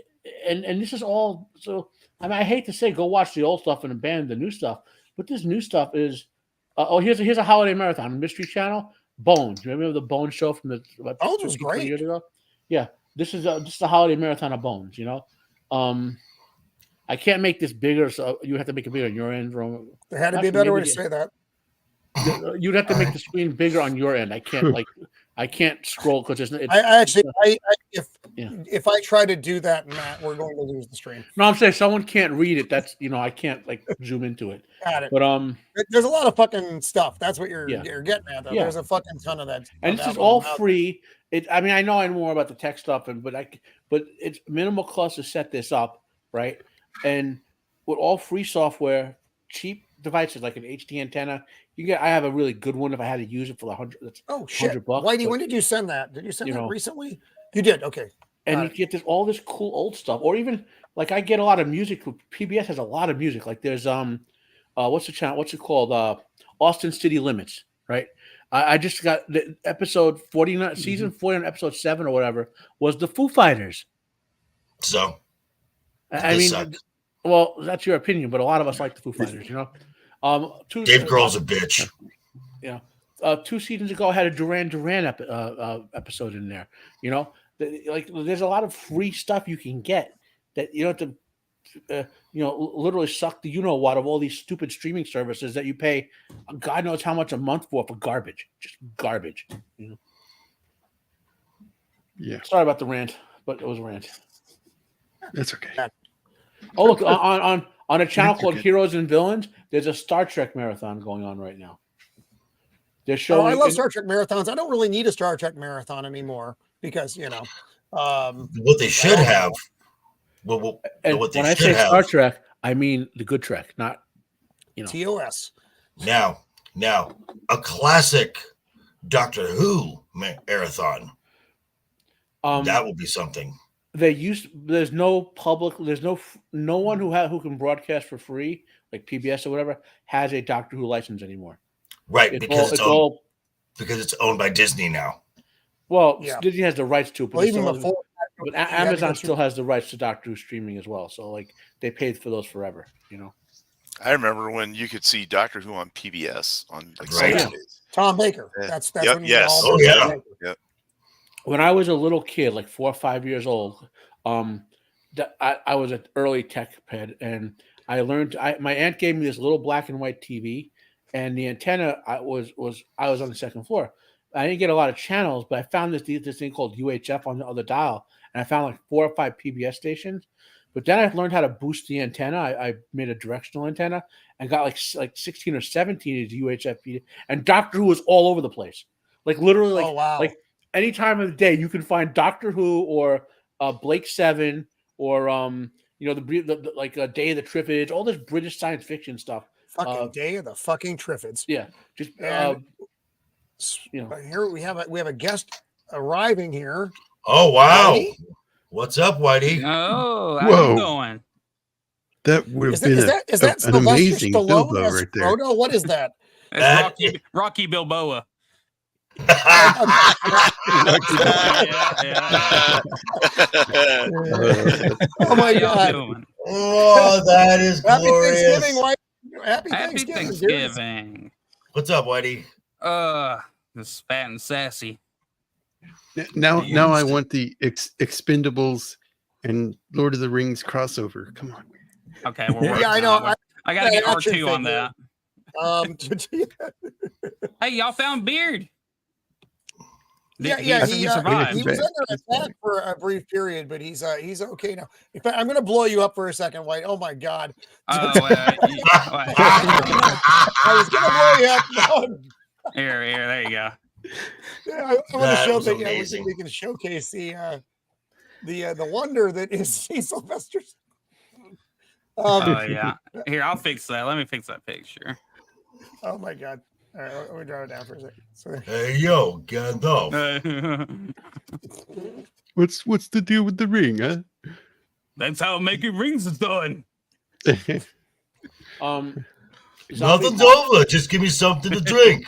and this is all. So I mean, I hate to say, go watch the old stuff and abandon the new stuff, but this new stuff is. Here's a holiday marathon, Mystery Channel. Bones. Remember the Bones show from the Bones was great 20 years ago? Yeah, this is just a holiday marathon of Bones. You know, I can't make this bigger, so you have to make it bigger on your end. There had to be a better way to say that. You'd have to make the screen bigger on your end. I can't I can't scroll because if I try to do that, Matt, we're going to lose the stream. No, I'm saying someone can't read it. That's I can't like zoom into it. Got it. But there's a lot of fucking stuff. That's what you're getting at, though. Yeah. There's a fucking ton of that. And this is all free. I mean, I know more about the tech stuff, but it's minimal cost to set this up, right? And with all free software, cheap devices like an HD antenna, I have a really good one if I had to use it for $100. Oh shit! $100. Whitey, when did you send that? Did you send that recently? You did. Okay. And you get all this cool old stuff, or even like I get a lot of music. PBS has a lot of music. Like there's what's the channel? What's it called? Austin City Limits, right? I just got the episode 49, season 49, episode 7 or whatever was the Foo Fighters. So, I mean, well, that's your opinion, but a lot of us like the Foo Fighters, you know. Dave Grohl's a bitch. Yeah. 2 seasons ago, I had a Duran Duran episode in there. You know, like there's a lot of free stuff you can get that you don't have to, literally suck the what of all these stupid streaming services that you pay, God knows how much a month for garbage, just garbage. You know. Yeah. Sorry about the rant, but it was a rant. That's okay. Oh, look on a channel called Heroes and Villains, there's a Star Trek marathon going on right now. They're showing. I love Star Trek marathons. I don't really need a Star Trek marathon anymore because what they should have. What they when I say have. Star Trek, I mean the good Trek, not TOS. Now, a classic Doctor Who marathon. That will be something. There's no one who can broadcast for free, like PBS or whatever, has a Doctor Who license anymore. Right, because it's owned by Disney now. Well, Disney has the rights to it, but, even before but Amazon still has the rights to Doctor Who streaming as well. So like they paid for those forever, you know. I remember when you could see Doctor Who on PBS on like Saturdays. Tom Baker. That's when you yes. Oh yeah. Yep. When I was a little kid, like 4 or 5 years old, I was an early tech head, and I learned. My aunt gave me this little black and white TV, and the antenna I was on the second floor. I didn't get a lot of channels, but I found this thing called UHF on the other dial, and I found like 4 or 5 PBS stations. But then I learned how to boost the antenna. I made a directional antenna and got like 16 or 17 of the UHF, and Doctor Who was all over the place. Like literally, like any time of the day you can find Doctor Who or Blake 7 or the like Day of the Triffids, all this British science fiction stuff. Fucking Day of the fucking Triffids. Yeah, just here we have a guest arriving here. Oh wow! Whitey? What's up, Whitey? Oh, how you going? That would have been an amazing Bilbo right there. Frodo? What is that? Rocky Bilboa. Oh my God! Oh, that is glorious. Happy Thanksgiving, Whitey. Happy Thanksgiving. What's up, Whitey? This fat and sassy. Now I want the Expendables and Lord of the Rings crossover. Come on. Okay, we're working. Yeah, I know. I gotta get R2 on that. Hey, y'all found Beard. He was under attack for a brief period, but he's okay now. In fact, I'm going to blow you up for a second, White. Oh my God! I was going to blow you up. Here, there you go. I want to That show was that amazing. we can showcase the wonder that is Sylvester's. Oh yeah. Here, I'll fix that. Let me fix that picture. Oh my God! All right, let me draw it down for a second. So, Hey, yo, Gandalf. What's the deal with the ring, huh? That's how making rings is done. Nothing's over. Just give me something to drink.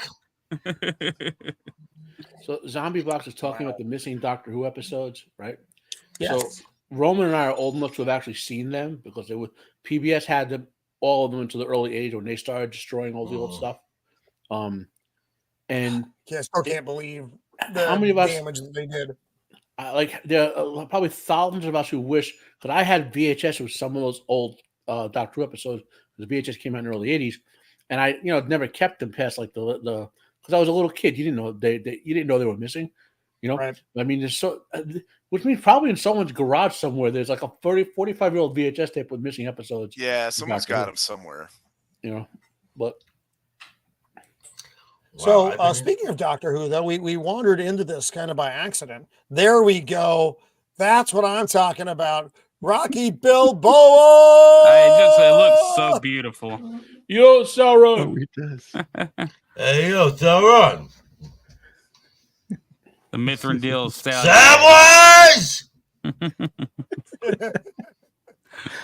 So Zombie Box is talking about the missing Doctor Who episodes, right? yes. So Roman and I are old enough to have actually seen them because PBS had them, all of them, until the early '80s when they started destroying all the old stuff. And I still can't believe how many of us damage that they did. like there are probably thousands of us who wish, because I had VHS with some of those old Doctor Who episodes because VHS came out in the early '80s, and I never kept them past like the because I was a little kid. You didn't know you didn't know they were missing, Right. I mean, there's which means probably in someone's garage somewhere there's like a 45-year-old VHS tape with missing episodes. Yeah, someone's got them somewhere. But. So speaking of Doctor Who, though, we wandered into this kind of by accident. There we go. That's what I'm talking about. Rocky Balboa. It looks so beautiful. Yo, Sauron. Oh, it does. Hey, yo, Sauron. The Mithril style. Samwise!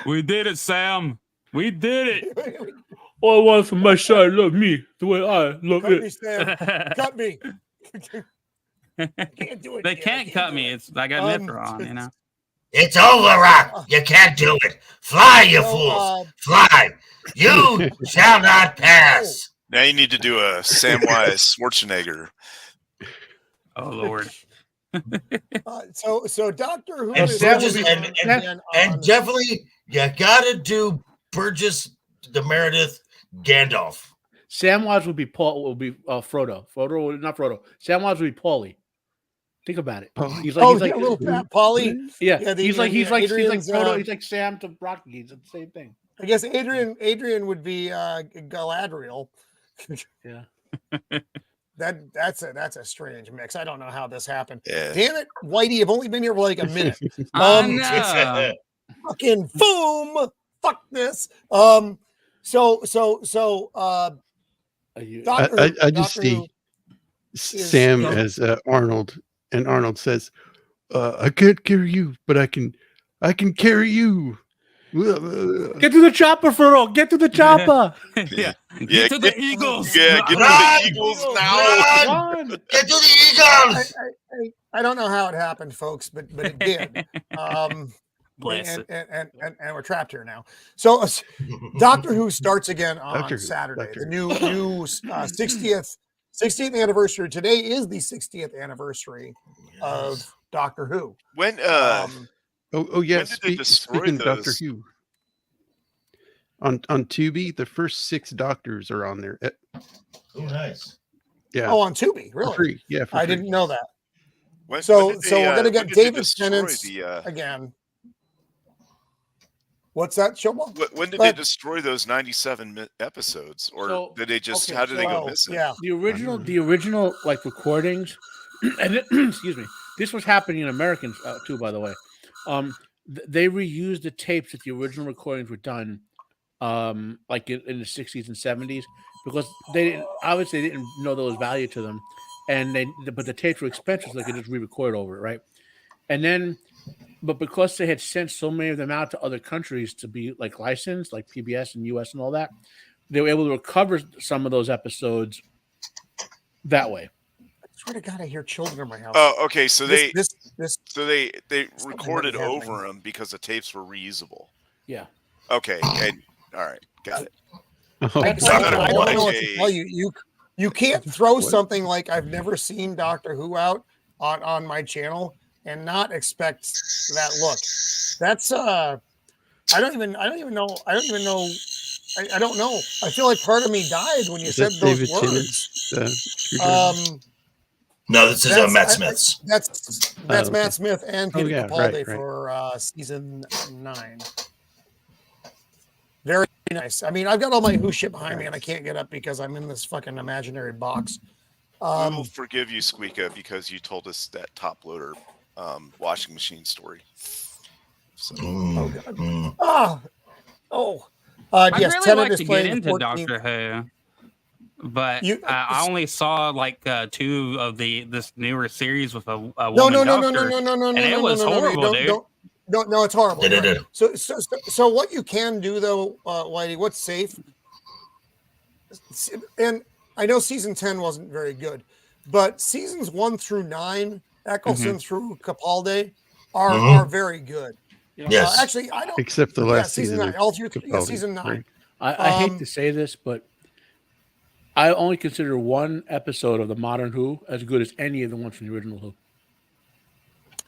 We did it, Sam. We did it. All I want from my side, love me the way I love Cut me, it. Sam. Cut me. Can't do it. They can't cut me. I got Mithril on, It's over, Rock. You can't do it. Fly, you fools. Fly. You shall not pass. Now you need to do a Samwise Schwarzenegger. Oh Lord. So Doctor Who And is definitely you gotta do Burgess the Meredith Gandalf. Samwise would be Frodo. Frodo, not Frodo. Samwise would be Paulie. Think about it. He's like, a little fat Paulie. Yeah, he's like Frodo. He's like Sam to Rocky. It's the same thing. I guess Adrian would be Galadriel. Yeah. That's a strange mix. I don't know how this happened. Yeah. Damn it, Whitey, you've only been here for like a minute. No. Fucking boom. Fuck this. I just see Sam as Arnold, and Arnold says, "I can't carry you, but I can carry you." Get to the chopper, Frodo. Get to the chopper. Yeah. Get to the Eagles. Yeah, get to the Eagles now. Run. Get to the Eagles. I don't know how it happened, folks, but it did. Bless and we're trapped here now. So Doctor Who starts again on Saturday. The new 60th anniversary. Today is the 60th anniversary of Doctor Who. When Yes. when did they destroy Speaking of Doctor those? Who, on Tubi, the first 6 Doctors are on there. Oh, nice. Yeah. Oh, on Tubi, For really? free. Yeah, for I free. didn't know that. When So did they, we're gonna get when did they David destroy Tennant's again. What's that, Showball? When did they destroy those 97 episodes, or did they just? How did they go missing? Yeah, The original like recordings, and excuse me, this was happening in Americans too, by the way. They reused the tapes that the original recordings were done, like in the 60s and 70s, because they didn't know there was value to them, and but the tapes were expensive, so they could just re-record over it, right? And then, but because they had sent so many of them out to other countries to be like licensed, like PBS and US and all that, they were able to recover some of those episodes that way. I swear to God, I hear children in my house. Oh, okay. So they Something recorded might be happening. over them because the tapes were reusable. Yeah. Okay. And, all right. Got it. Oh, I don't know what a- to tell you. You can't throw something like I've never seen Doctor Who out on my channel and not expect that look. That's I don't even know. I don't know. I feel like part of me died when you Is said that those David words. Tennant's, No, this is Matt Smith's. That's okay. Matt Smith and Peter yeah, Capaldi right. for season 9. Very nice. I mean, I've got all my Who shit behind me, and I can't get up because I'm in this fucking imaginary box. We'll forgive you, Squeaka, because you told us that top loader washing machine story. So. I'd yes, really Tenet like is to get playing the into 14th. Doctor Who, but I only saw like 2 of this newer series with a woman doctor, and it was horrible, dude. No, it's horrible. Right. Right. So what you can do though, Whitey, what's safe? And I know season 10 wasn't very good, but seasons 1 through 9, Eccleston through Capaldi, are very good. Yes, actually, I don't. Except the last season 9, all through season 9. Right. I hate to say this, but I only consider one episode of the modern Who as good as any of the ones from the original Who.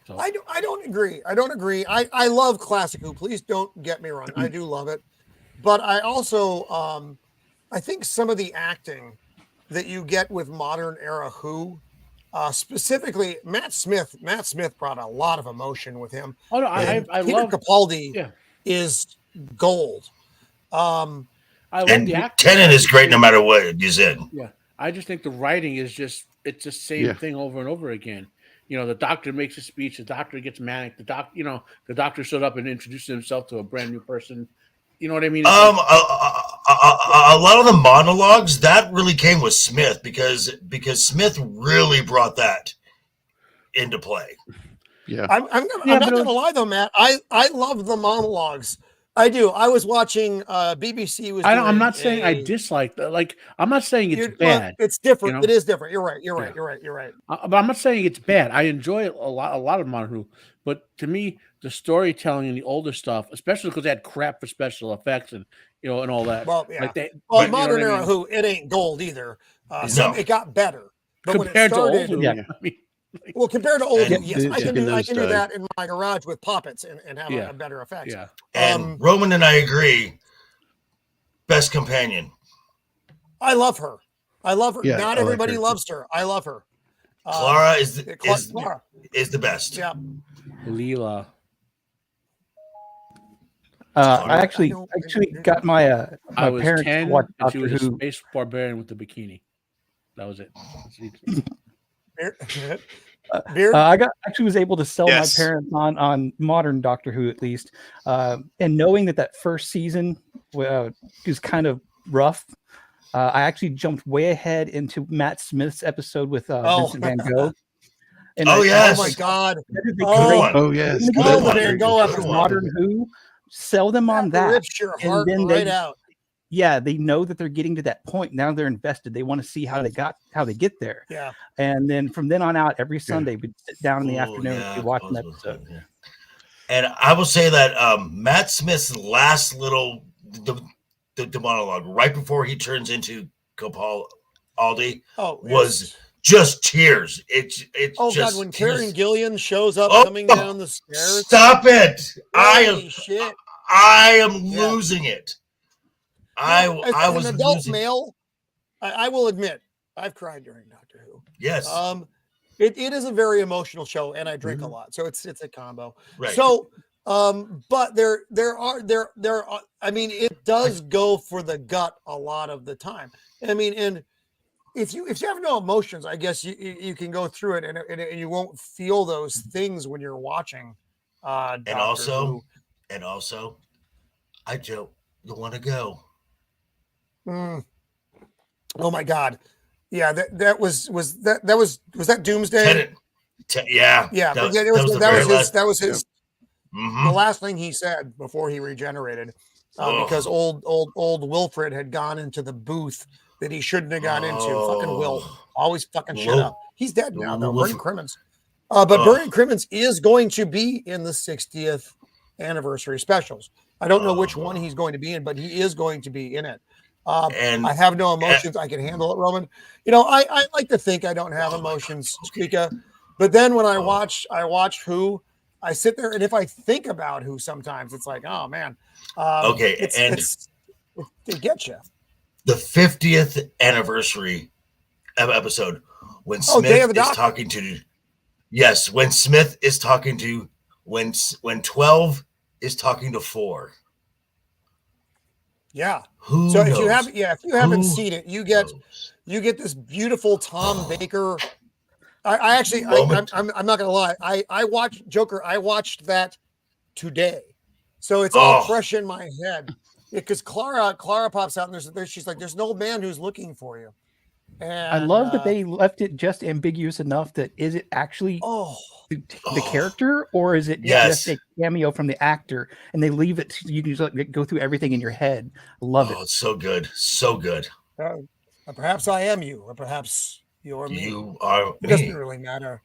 So. I don't agree. I love classic Who. Please don't get me wrong. I do love it, but I also I think some of the acting that you get with modern era Who, specifically Matt Smith brought a lot of emotion with him. Oh no, I love Capaldi is gold. I love and the acting. Tennant is great no matter what he's in. Yeah, I just think the writing is it's the same thing over and over again. The doctor makes a speech. The doctor gets manic. The doctor stood up and introduced himself to a brand new person. You know what I mean? A lot of the monologues that really came with Smith because Smith really brought that into play. Yeah, I'm not gonna lie though, Matt. I love the monologues. I do. I was watching BBC. I'm not saying I dislike that. Like, I'm not saying it's bad. It's different. It is different. You're right. But I'm not saying it's bad. I enjoy it a lot of Modern Who. But to me, the storytelling and the older stuff, especially because they had crap for special effects and and all that. Well, yeah. Like modern era Who, it ain't gold either. It got better. But compared when it started, to old Who, I mean. Well, compared to old, yes, I can do die. that in my garage with poppets and have a better effect. Yeah. And Roman and I agree. Best companion. I love her. Yeah, Not everybody loves her. I love her. Clara is the best. Yeah. Leela. I actually got my I was parents 10 to watch and she Doctor was a Who. space barbarian with the bikini. That was it. Beard? I was able to sell my parents on modern Doctor Who at least, and knowing that first season was kind of rough. I actually jumped way ahead into Matt Smith's episode with Vincent Van Gogh. And oh my God! Yes! Oh, Van Gogh episode Modern Who. Sell them on that. Rips your heart right out. Yeah, they know that they're getting to that point. Now they're invested. They want to see how they get there. Yeah. And then from then on out, every Sunday we'd sit down in the afternoon and watch an episode. Yeah. And I will say that Matt Smith's last little the monologue right before he turns into Capaldi was just tears. It's just, God, when Karen Gillian shows up coming down the stairs. Stop it! Shit. I am losing it. I was an adult male. I will admit, I've cried during Doctor Who. Yes. It is a very emotional show, and I drink a lot, so it's a combo. Right. So, but there are. I mean, it does go for the gut a lot of the time. I mean, and if you have no emotions, I guess you can go through it, and you won't feel those things when you're watching. And also, I don't want to go. Oh my God! Yeah, that was that Doomsday? Yeah. That was his. Mm-hmm. The last thing he said before he regenerated, because old Wilfred had gone into the booth that he shouldn't have gone into. Fucking Will, always fucking shit up. He's dead now though. Burning Crimmins, but Burning Crimmins is going to be in the 60th anniversary specials. I don't know which one he's going to be in, but he is going to be in it. And I have no emotions. I can handle it, Roman. I like to think I don't have emotions, Squeaka. But then when I watch Who, I sit there, and if I think about Who, sometimes it's like, oh man. They get you. The 50th anniversary episode when Smith is talking to. Yes, when Smith is talking to when 12 is talking to 4. Yeah. If you haven't seen it, you get you get this beautiful Tom Baker. I'm not gonna lie. I watched Joker. I watched that today, so it's all fresh in my head. Because Clara pops out and she's like, "There's an old man who's looking for you." And I love that they left it just ambiguous enough that is it actually the character or is it just a cameo from the actor? And they leave it you can just go through everything in your head. I love it. It's so good, so good. Perhaps I am you, or perhaps you're me. You are. It doesn't really matter.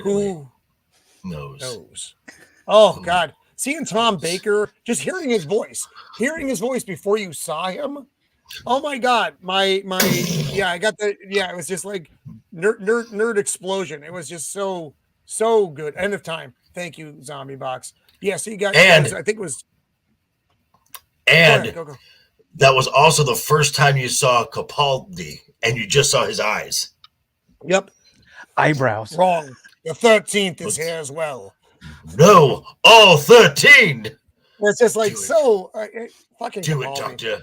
Who knows? Oh God, seeing Tom Baker, just hearing his voice before you saw him. Oh my God, I got the it was just like nerd explosion. It was just so good. End of time. Thank you, Zombie Box. Yeah, so you got I think it was. And go. That was also the first time you saw Capaldi, and you just saw his eyes. Yep. Eyebrows. Wrong. The 13th is here as well. No, all 13. It's just like fucking do Capaldi. It, Doctor.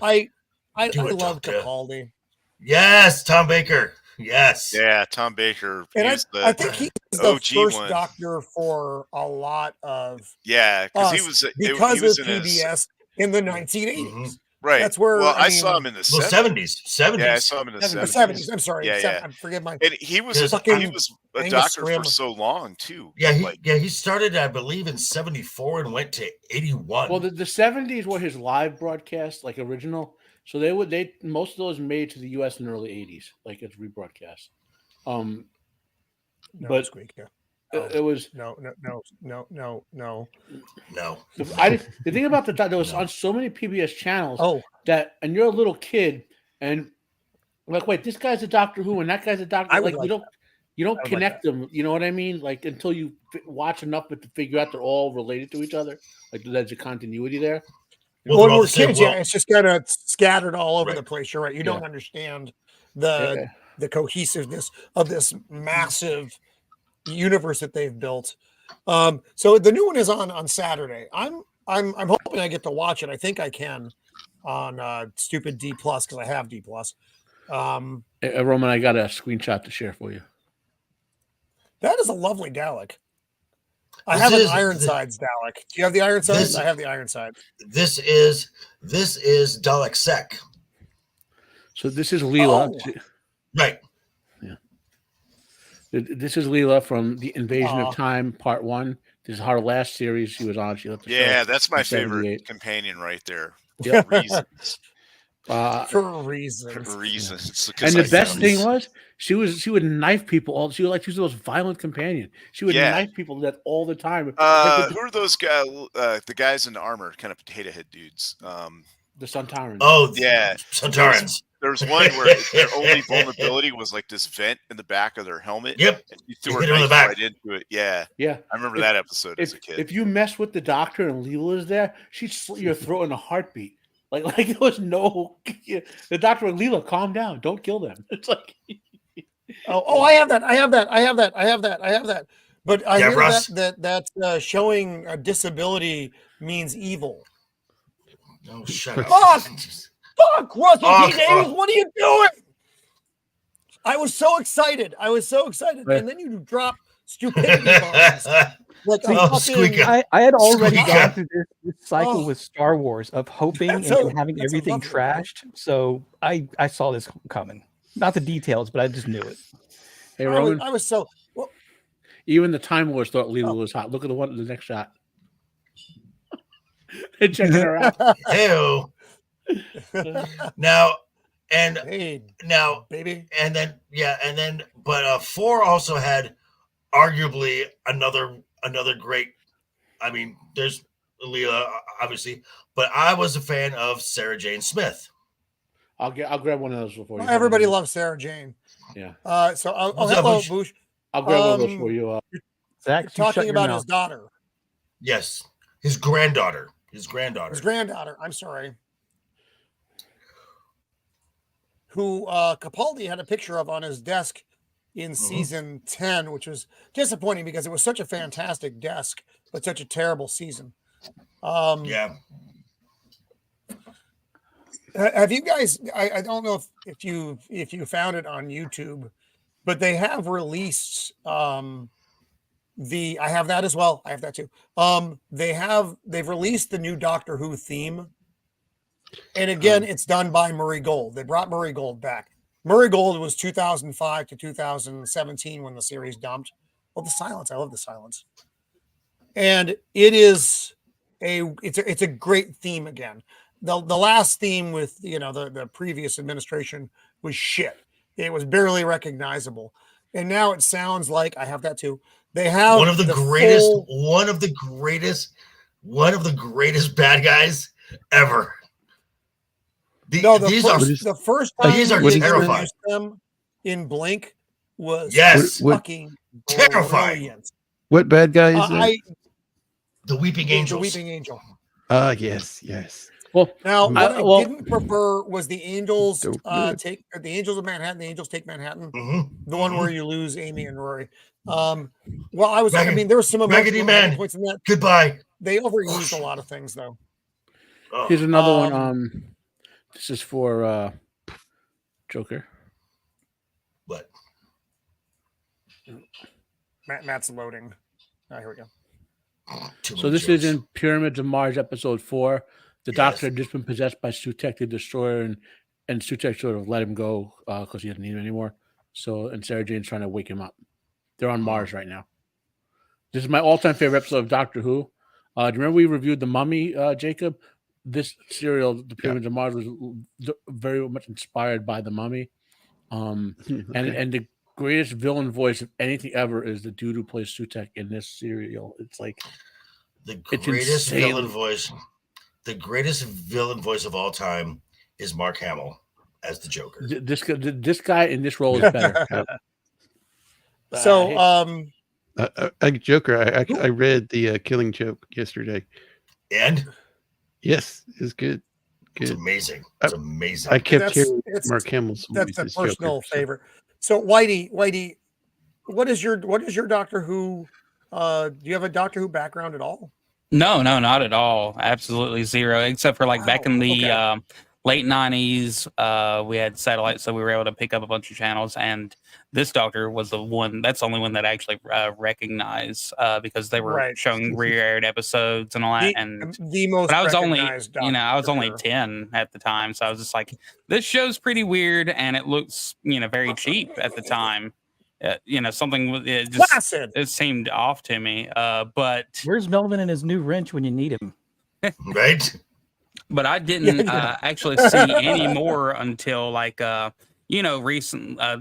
I love Capaldi. Yes, Tom Baker. Yes. Yeah, Tom Baker. And I think he's the OG first one. Doctor for a lot of because he was of PBS in the 1980s. Mm-hmm. Right. That's where I saw him in the 70s. Yeah, I saw him in the 70s. I'm sorry. I forget my. And he was a doctor for so long too. Yeah, he started, I believe, in 74 and went to 81. Well, the 70s were his live broadcast, like original. So they most of those made to the US in the early 80s, like it's rebroadcast. But it was no. The thing about there was on so many PBS channels that, and you're a little kid, and like, wait, this guy's a Doctor Who, and that guy's a Doctor. You don't connect them. You know what I mean? Like until you watch enough of it to figure out they're all related to each other. Like there's a continuity there. Well, when we're kids, it's just kind of scattered all over the place. You're right. You don't understand the cohesiveness of this massive universe that they've built. So the new one is on Saturday. I'm hoping I get to watch it. I think I can on stupid D+ because I have D+. Roman, I got a screenshot to share for you. That is a lovely Dalek. I have an Ironsides Dalek. Do you have the Ironsides? I have the Ironsides. This is Dalek Sec. So this is Leela. Right. Yeah. This is Leela from the Invasion of Time Part 1. This is her last series she was on. She left the show that's my favorite companion right there. Yep. For reasons. And the best thing was she would knife people. She was the most violent companion. She would knife people to death all the time. Who are those guys? The guys in armor, kind of potato head dudes. The Suntarans. Oh yeah, Suntarans. There's one where their only vulnerability was like this vent in the back of their helmet. Yep. And you threw a knife right into it. Yeah. Yeah. I remember that episode as a kid. If you mess with the Doctor and Leela is there, she'd slit your throat in a heartbeat. Like there was no the Doctor and Leela, calm down, don't kill them. It's like I have that. But I hear that showing a disability means evil. No, shut up. Fuck, Russell T. Davies, what are you doing? I was so excited. And then you drop stupidity bombs. I had already gone through this cycle with Star Wars of hoping and having everything trashed. So I saw this coming. Not the details, but I just knew it. Hey, Roman. I was so... Well, even the Time Wars thought Leela was hot. Look at the next shot. They're checking her out. Ew. Now, baby. But 4 also had arguably another great. I mean, there's Leela, obviously, but I was a fan of Sarah Jane Smith. I'll grab one of those before you. Everybody loves Sarah Jane. Yeah. So hello, Boosh. I'll grab one of those for you. Zach, talking about his daughter. Yes, his granddaughter. I'm sorry. Who Capaldi had a picture of on his desk in season 10, which was disappointing because it was such a fantastic desk, but such a terrible season. Have you guys? I don't know if you found it on YouTube, but they have released I have that as well. I have that too. They've released the new Doctor Who theme, and again, it's done by Murray Gold. They brought Murray Gold back. Murray Gold was 2005 to 2017 when the series dumped. Well, the silence. I love the silence, and it is it's a great theme again. The last theme with the previous administration was shit. It was barely recognizable, and now it sounds like I have that too. They have one of the greatest bad guys ever. The first time these are terrifying. Them in Blink was fucking terrifying. Brilliant. What bad guy is that? The Weeping Angels. The Weeping Angel. Yes. Well, now what I didn't prefer was the Angels the Angels of Manhattan. The Angels Take Manhattan. Mm-hmm. The one where you lose Amy and Rory. Well, there was some emotional points in that. Goodbye. They overused a lot of things though. Here's another one. This is for Joker. What? Matt's loading. Here we go. So this is in Pyramids of Mars episode 4. The Doctor had just been possessed by Sutekh the Destroyer, and Sutekh sort of let him go because he doesn't need him anymore. And Sarah Jane's trying to wake him up. They're on Mars right now. This is my all-time favorite episode of Doctor Who. Do you remember we reviewed The Mummy, Jacob? This serial, The Pyramids of Mars, was very much inspired by The Mummy. And the greatest villain voice of anything ever is the dude who plays Sutekh in this serial. It's like the greatest villain voice. The greatest villain voice of all time is Mark Hamill as the Joker. This guy in this role is better. So, Joker. I read the Killing Joke yesterday, and yes, it's good. It's amazing. It's amazing. I kept hearing Mark Hamill's voice. That's a personal favorite. So, Whitey, what is your Doctor Who? Do you have a Doctor Who background at all? No, not at all. Absolutely zero. Except for back in the late 90s, we had satellite, so we were able to pick up a bunch of channels. And this Doctor was the one. That's the only one that I actually recognized because they were showing re-aired episodes and all that. And the most. But I was only, I was only 10 at the time, so I was just like, this show's pretty weird, and it looks, very cheap at the time. Something it seemed off to me. But where's Melvin and his new wrench when you need him? Right. But I didn't actually see any more until recent,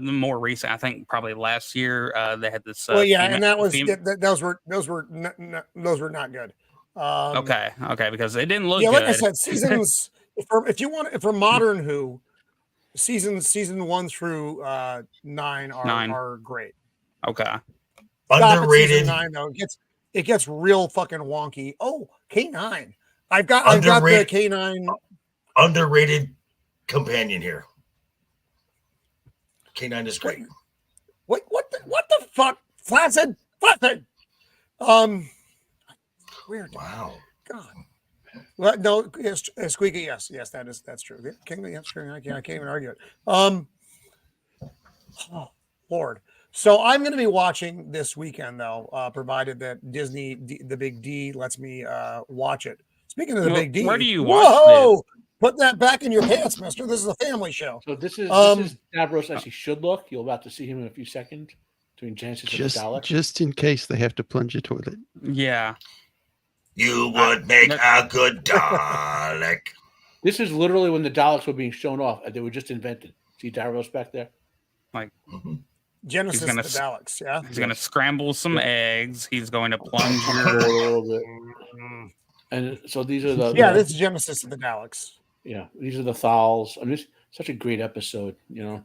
more recent. I think probably last year they had this. And that was those were not good. Okay, because it didn't look good. Like I said, seasons. For modern Who. Season 1 through 9 are great. Okay. Underrated. 9 though it gets real fucking wonky. Oh, K9. I've got the K9 underrated companion here. K9 is great. What the fuck? Flaccid. Weird. Wow. God. Well, no, Squeaky. Yes, that's true. That's true. I can't even argue it. Oh, Lord. So I'm going to be watching this weekend, though, provided that Disney, the Big D, lets me watch it. Speaking of the Big D, where do you watch this? Put that back in your pants, mister. This is a family show. So this is Davros as he should look. You're about to see him in a few seconds doing Genesis of the Dalek. Just in case they have to plunge a toilet. Yeah. You would make a good Dalek. This is literally when the Daleks were being shown off. They were just invented. See Davros back there? Genesis of the Daleks, yeah? He's going to scramble some eggs. He's going to plunge a little bit. And so these are the... this is Genesis of the Daleks. Yeah, these are the Thals. I mean, it's such a great episode, So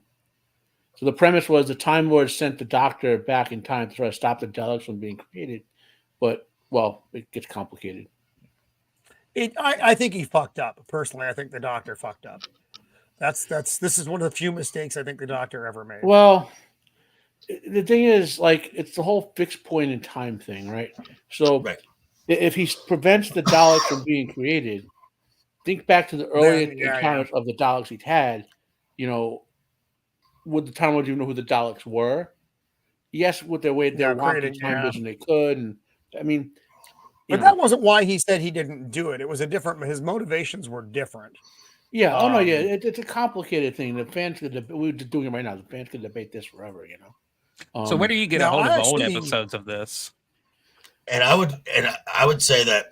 the premise was the Time Lord sent the Doctor back in time to try to stop the Daleks from being created. But... well, it gets complicated. I think he fucked up. Personally, I think the Doctor fucked up. This is one of the few mistakes I think the Doctor ever made. Well, the thing is, it's the whole fixed point in time thing, right? So if he prevents the Daleks from being created, think back to the early encounters of the Daleks he'd had. Would the Time Lords even know who the Daleks were? Yes, with their way they're walking time vision, they could. And I mean, but that wasn't why he said he didn't do it. It was a different. His motivations were different. Yeah. It's a complicated thing. The fans could. We're doing it right now. The fans could debate this forever. So where do you get a hold of the old episodes of this? And I would say that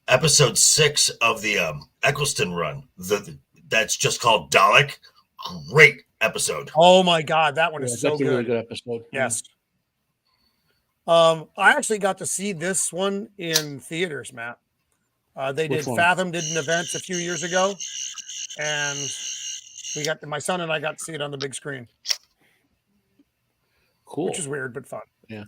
episode 6 of the Eccleston run, that's just called Dalek. Great episode. Oh my God, that one is so good. That's a really good episode. Yes. I actually got to see this one in theaters, Matt. Fathom did an event a few years ago, and my son and I got to see it on the big screen. Cool. Which is weird but fun. Yeah.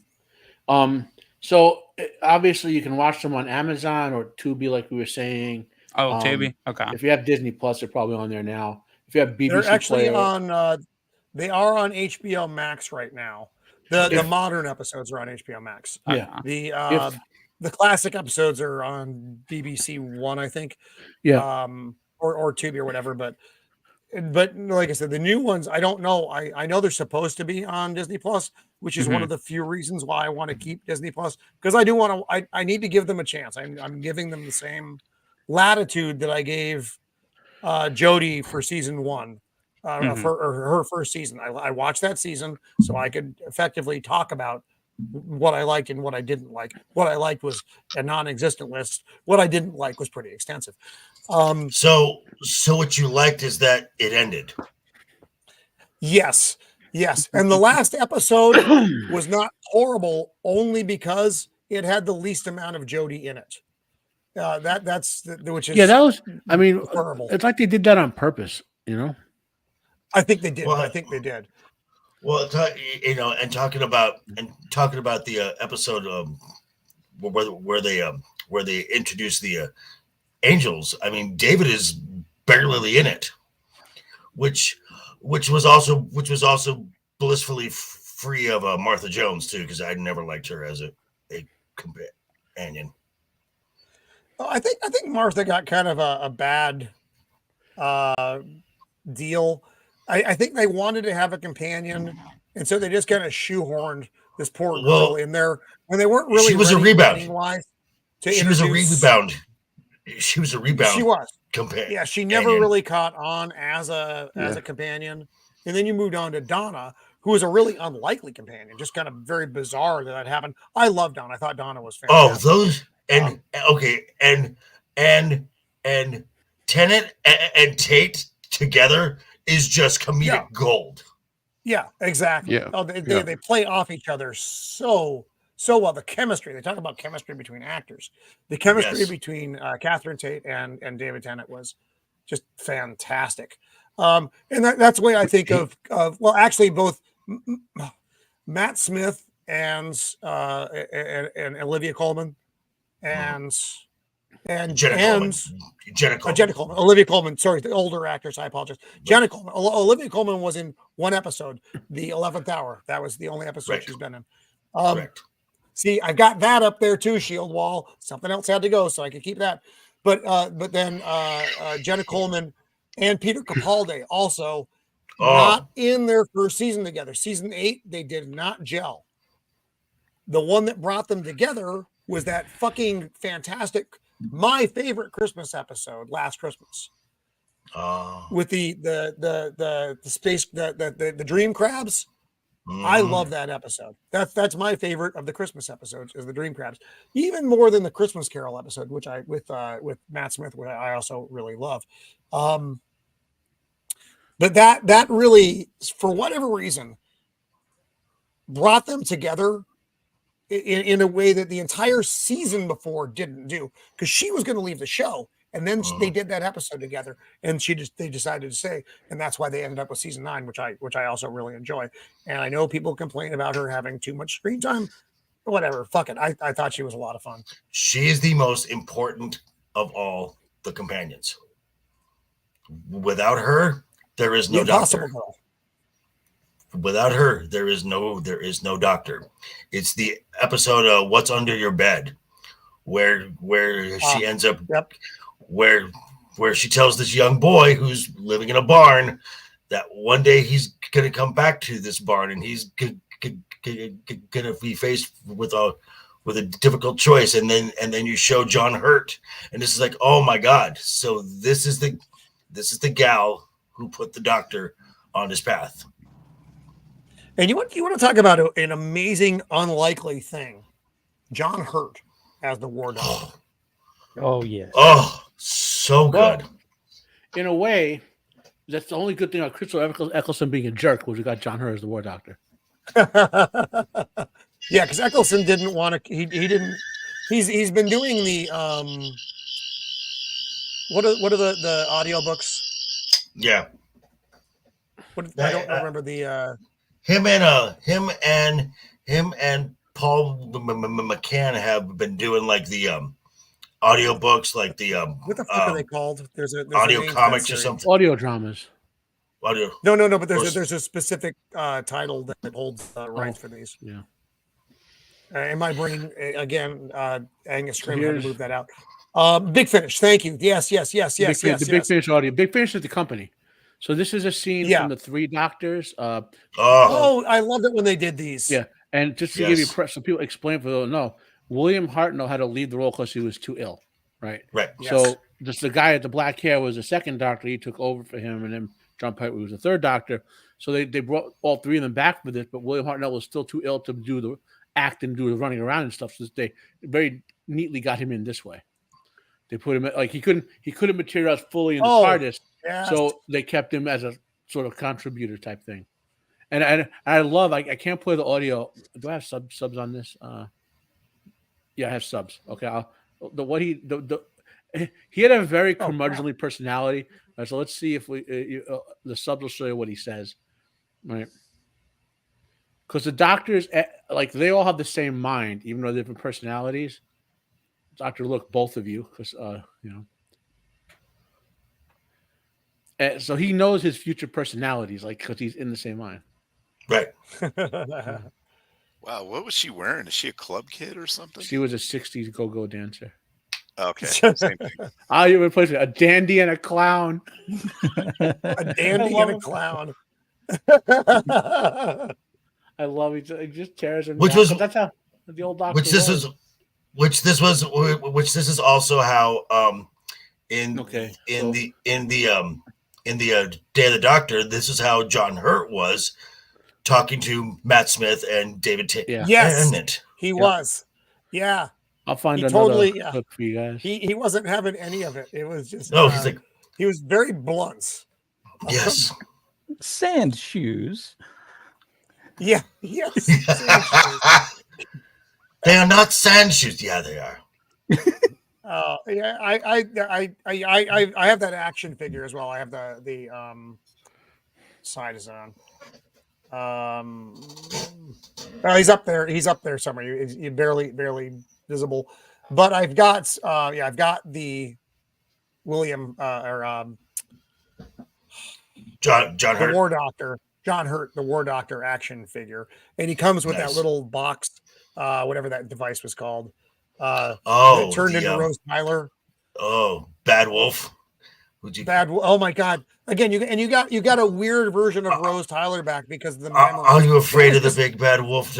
So obviously you can watch them on Amazon or Tubi, like we were saying. Oh, Tubi. Okay. If you have Disney Plus, they're probably on there now. If you have BBC, they're actually Player, on. They are on HBO Max right now. The modern episodes are on HBO Max. Yeah. The classic episodes are on BBC One, I think. Yeah. Or Tubi or whatever, but like I said, the new ones, I don't know. I know they're supposed to be on Disney Plus, which is one of the few reasons why I want to keep Disney Plus, because I do want to. I need to give them a chance. I'm giving them the same latitude that I gave Jodie for season 1, her first season. I watched that season so I could effectively talk about what I liked and what I didn't like. What I liked was a non-existent list. What I didn't like was pretty extensive. So what you liked is that it ended. Yes. And the last episode was not horrible only because it had the least amount of Jodie in it. Which is that was. I mean, horrible. It's like they did that on purpose. I think they did. Well, I think they did. Well, and talking about the episode where they introduced the angels. I mean, David is barely in it, which was also blissfully free of Martha Jones too, because I never liked her as a companion. I think Martha got kind of a bad deal. I think they wanted to have a companion, and so they just kind of shoehorned this poor girl in there when they weren't really. She was a rebound. She was a rebound. She was a rebound. She was companion. Yeah, she never really caught on as a companion, and then you moved on to Donna, who was a really unlikely companion. Just kind of very bizarre that happened. I loved Donna. I thought Donna was fantastic. Oh, those and Tennant and Tate together is just comedic gold. Yeah, exactly. Yeah. Oh, they play off each other so well. The chemistry, they talk about chemistry between actors. The chemistry between Catherine Tate and David Tennant was just fantastic. And that's the way I think of well, actually both Matt Smith and Olivia Colman and Jenna Coleman. Olivia Colman. Sorry, the older actors. I apologize. Jenna Coleman. Olivia Colman was in one episode, The 11th Hour. That was the only episode she's been in. Correct. See, I got that up there too. Shield Wall. Something else had to go, so I could keep that. But then Jenna Coleman and Peter Capaldi also not in their first season together. Season 8, they did not gel. The one that brought them together was that fucking fantastic, my favorite Christmas episode, Last Christmas, with the space, the dream crabs. I love that episode. That's my favorite of the Christmas episodes, is the dream crabs, even more than the Christmas Carol episode, which with Matt Smith, which I also really love. But that really, for whatever reason, brought them together in a way that the entire season before didn't do, because she was going to leave the show, and then they did that episode together, and they decided to stay, and that's why they ended up with season 9, which I also really enjoy. And I know people complain about her having too much screen time. Whatever, fuck it. I thought she was a lot of fun. She is the most important of all the companions. Without her, there is no Doctor. Girl. Without her, there is no Doctor. It's the episode What's Under Your Bed, where she ends up where where she tells this young boy who's living in a barn that one day he's going to come back to this barn and he's going to be faced with a difficult choice. And then you show John Hurt, and this is like, oh my God. So this is the gal who put the doctor on his path. And you want to talk about an amazing, unlikely thing. John Hurt as the war doctor. Oh, yeah. Oh, so good. Well, in a way, that's the only good thing about Crystal Eccleston being a jerk was we got John Hurt as the war doctor. Yeah, because Eccleston didn't want to. He didn't. He's been doing the What are the audiobooks? Yeah. I don't remember the. Him and Paul McCann have been doing like the audiobooks, like the what the fuck are they called? There's audio comics or something. Audio dramas. Audio. No, but there's a specific title that holds rights for these. Yeah. In my brain, again, Angus Trim had to move that out. Big Finish, thank you. Yes. The Big Finish audio. Big Finish is the company. So this is a scene from the Three Doctors. I loved it when they did these. Yeah, and just to give you so people explain for those no, William Hartnell had to leave the role because he was too ill. Right. So just the guy with the black hair was the second doctor. He took over for him, and then John Pertwee was the third doctor. So they brought all three of them back for this, but William Hartnell was still too ill to do the act and do the running around and stuff. So they very neatly got him in this way. They put him like he couldn't materialize fully in the TARDIS, so they kept him as a sort of contributor type thing. And I love I can't play the audio. Do I have subs on this? Yeah, I have subs. Okay, he had a very curmudgeonly personality. So let's see if the subs will show you what he says, right? Because the doctors like they all have the same mind, even though they're different personalities. Dr. Look, both of you, because and so he knows his future personalities, like because he's in the same mind. Right. Wow, what was she wearing? Is she a club kid or something? She was a '60s go-go dancer. Okay, same thing. You replace a dandy and a clown. A dandy and a clown. I love it. It just tears him. Which down. was But that's how the old doctor. Which this is also how in the Day of the Doctor, this is how John Hurt was talking to Matt Smith and David Tennant. Yes, he was. Yeah, I'll find another clip for you guys. He wasn't having any of it. It was just he's like he was very blunt. Yes, sand shoes. Yeah. Yes. They are not sand shoes. Yeah, they are. Yeah. I have that action figure as well. I have the side is on. He's up there. He's up there somewhere. He's barely visible. But I've got the William John Hurt, the War Doctor, John Hurt, the War Doctor action figure, and he comes with that little box, whatever that device was called. It turned into Rose Tyler. Oh, Bad Wolf. Oh my God! Again, you got a weird version of Rose Tyler back because of the memory. Are you afraid of the big bad wolf?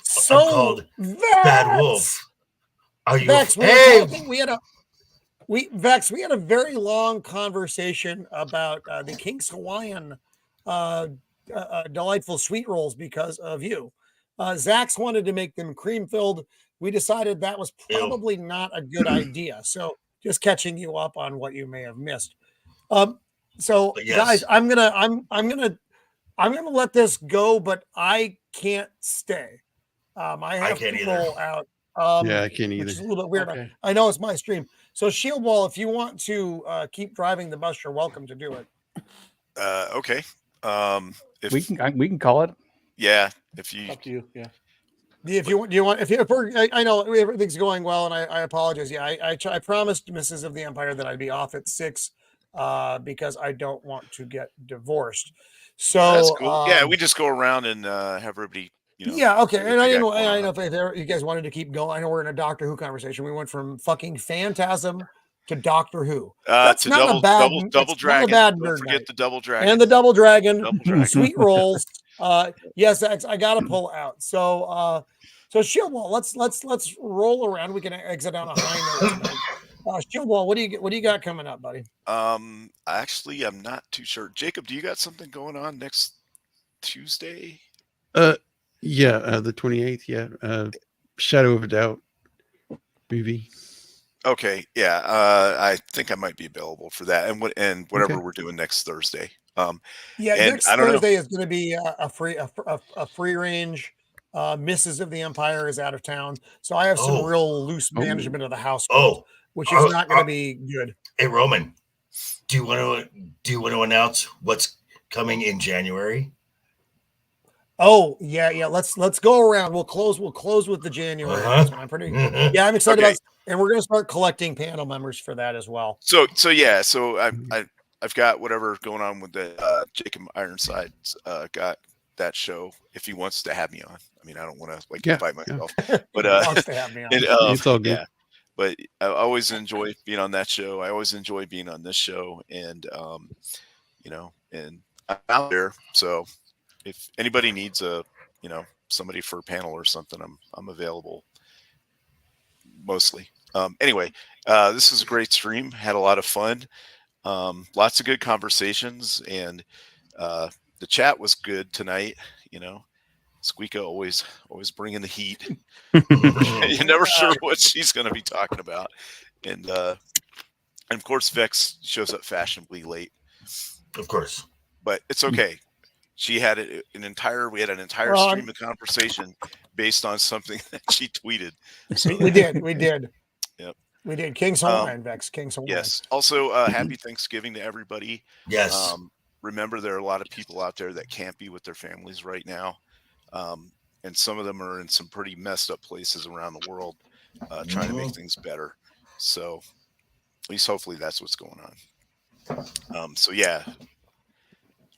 So called Bad Wolf. Are you? Vex, we had a very long conversation about the King's Hawaiian delightful sweet rolls because of you. Zach's wanted to make them cream filled. We decided that was probably not a good idea. So just catching you up on what you may have missed. Guys, I'm gonna let this go, but I can't stay. I have people out. I can't either. Which is a little bit weird. Okay. I know it's my stream. So Shield Wall, if you want to keep driving the bus, you're welcome to do it. Okay. If We can call it. yeah, if you Up to you. Yeah. If I know everything's going well, and I apologize. Yeah, I promised Mrs. of the Empire that I'd be off at 6 because I don't want to get divorced. So that's cool. Yeah, we just go around and have everybody. Yeah, okay. And I know if you guys wanted to keep going. I know we're in a Doctor Who conversation. We went from fucking Phantasm to Doctor Who. That's to not double, a bad double dragon. Not a bad Don't nerd forget night. the double dragon. And the double dragon. Double dragon. Sweet rolls. Yes, I got to pull out. So Shieldwall, let's roll around. We can exit on a high note tonight. Shieldwall, what do you got coming up, buddy? Actually, I'm not too sure. Jacob, do you got something going on next Tuesday? Yeah, the 28th. Yeah, Shadow of a Doubt movie. Okay, yeah, I think I might be available for that, and whatever we're doing next Thursday. Next Thursday is going to be a free range. Misses of the Empire is out of town, so I have some real loose management of the household, which is not going to be good. Hey Roman, do you want to announce what's coming in January? Oh yeah. Let's go around. We'll close with the January. I'm pretty. Yeah, I'm excited about, and we're gonna start collecting panel members for that as well. So I've got whatever going on with the Jacob Ironside's got that show. If he wants to have me on, I mean, I don't want to fight myself, but wants to have me on. It's all good. Yeah, but I always enjoy being on that show. I always enjoy being on this show, and and I'm out there, so. If anybody needs somebody for a panel or something, I'm available mostly. Anyway, this is a great stream. Had a lot of fun. Lots of good conversations, and the chat was good tonight. Squeaka always bringing the heat. You're never sure what she's going to be talking about, and of course Vex shows up fashionably late. Of course, but it's okay. We had an entire stream of conversation based on something that she tweeted. So, we did. Yep. We did. King's Hawaiian, Vex. King's Hawaiian. Yes. Also, happy Thanksgiving to everybody. Yes. Remember, there are a lot of people out there that can't be with their families right now. And some of them are in some pretty messed up places around the world trying to make things better. So at least hopefully that's what's going on. So yeah.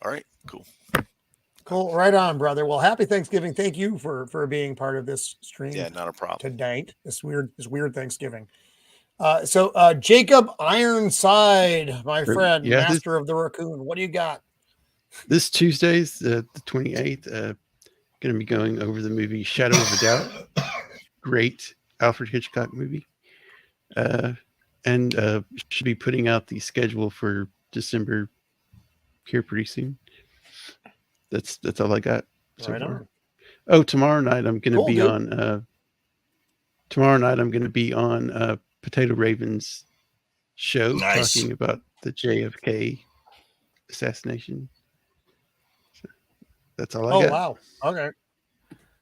All right, cool. Cool. Right on, brother. Well, happy Thanksgiving. Thank you for being part of this stream. Yeah, not a problem. Tonight. This weird Thanksgiving. So Jacob Ironside, my friend, master of the raccoon. What do you got? This Tuesday's the 28th. Going to be going over the movie Shadow of a Doubt. Great Alfred Hitchcock movie. And should be putting out the schedule for December here pretty soon. That's all I got so far. Oh, tomorrow night I'm going to be on. Tomorrow night I'm going to be on Potato Raven's show talking about the JFK assassination. So that's all I got. Oh wow! Okay.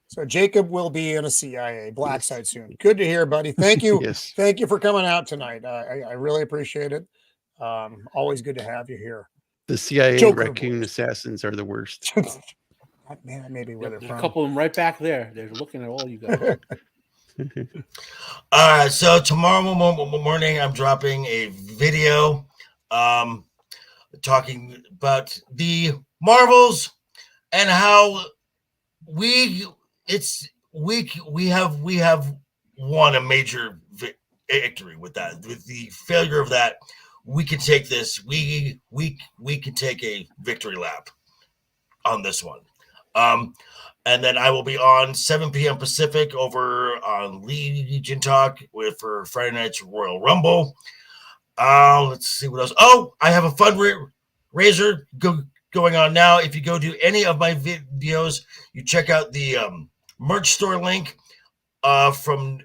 So Jacob will be in a CIA black site soon. Good to hear, buddy. Thank you. Yes. Thank you for coming out tonight. I really appreciate it. Always good to have you here. The CIA Joker raccoon voice. Assassins are the worst. Man, maybe where they're There's from. a couple of them right back there. They're looking at all you guys. All right, so tomorrow morning I'm dropping a video talking about the Marvels and how we have won a major victory with that. With the failure of that, we can take this. We can take a victory lap on this one. And then I will be on 7 p.m. Pacific over on Legion Talk for Friday night's Royal Rumble. Let's see what else. Oh, I have a fundraiser going on now. If you go to any of my videos, you check out the merch store link from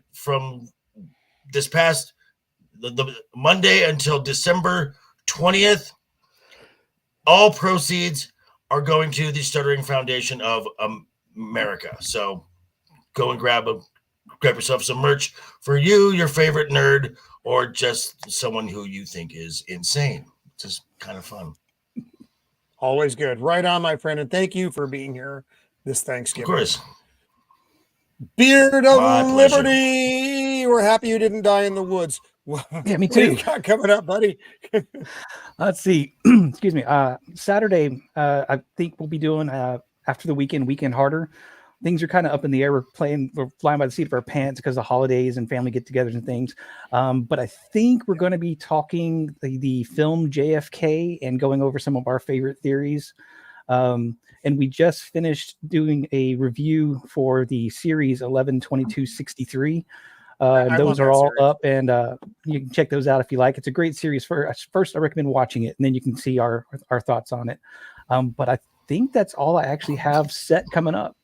this past the Monday until December 20th. All proceeds are going to the Stuttering Foundation of America. So go and grab yourself some merch for you, your favorite nerd, or just someone who you think is insane. It's just kind of fun. Always good. Right on, my friend. And thank you for being here this Thanksgiving. Of course. Beard of Liberty. We're happy you didn't die in the woods. Yeah, me too. What do you got coming up, buddy? Let's see. Excuse me. Saturday, I think we'll be doing after the weekend harder. things are kind of up in the air. We're flying by the seat of our pants because of holidays and family get-togethers and things. But I think we're going to be talking the film JFK and going over some of our favorite theories. And we just finished doing a review for the series 11/22/63. Those are all up, and you can check those out if you like. It's a great series. First, I recommend watching it, and then you can see our thoughts on it. But I think that's all I actually have set coming up.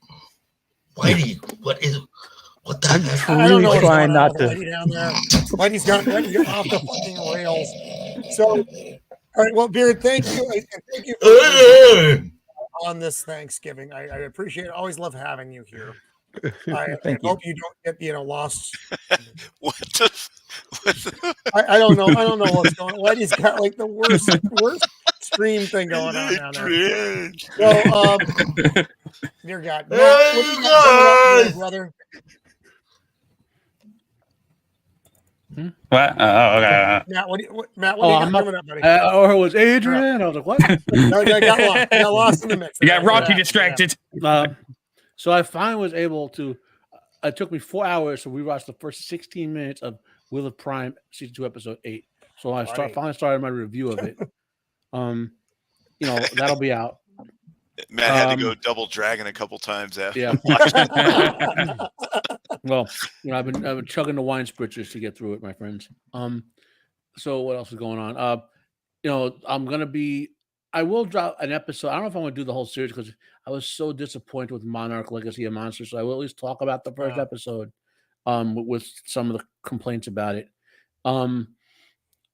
Whitey, what the heck? I'm really trying not to. Whitey down there. Whitey's got off the fucking rails. So, all right. Well, Beard, thank you. Thank you for on this Thanksgiving. I appreciate it. Always love having you here. I hope you don't get lost. I don't know. I don't know what's going on. Whitey's got like the worst stream thing going on down there. So, dear God, Matt, what do you got coming up, brother? What? Okay. Matt, what do you got coming up, buddy? Or it was Adrian. I was like, what? No, I got lost in the mix. You got Rocky distracted. So I finally was able to. It took me 4 hours, so we watched the first 16 minutes of Wheel of Prime season 2, episode 8. So I finally started my review of it. That'll be out. Matt had to go double dragon a couple times after. Yeah. Well, I've been chugging the wine spritzers to get through it, my friends. So what else is going on? I will drop an episode. I don't know if I'm going to do the whole series because I was so disappointed with Monarch Legacy of Monsters. So I will at least talk about the first episode with some of the complaints about it.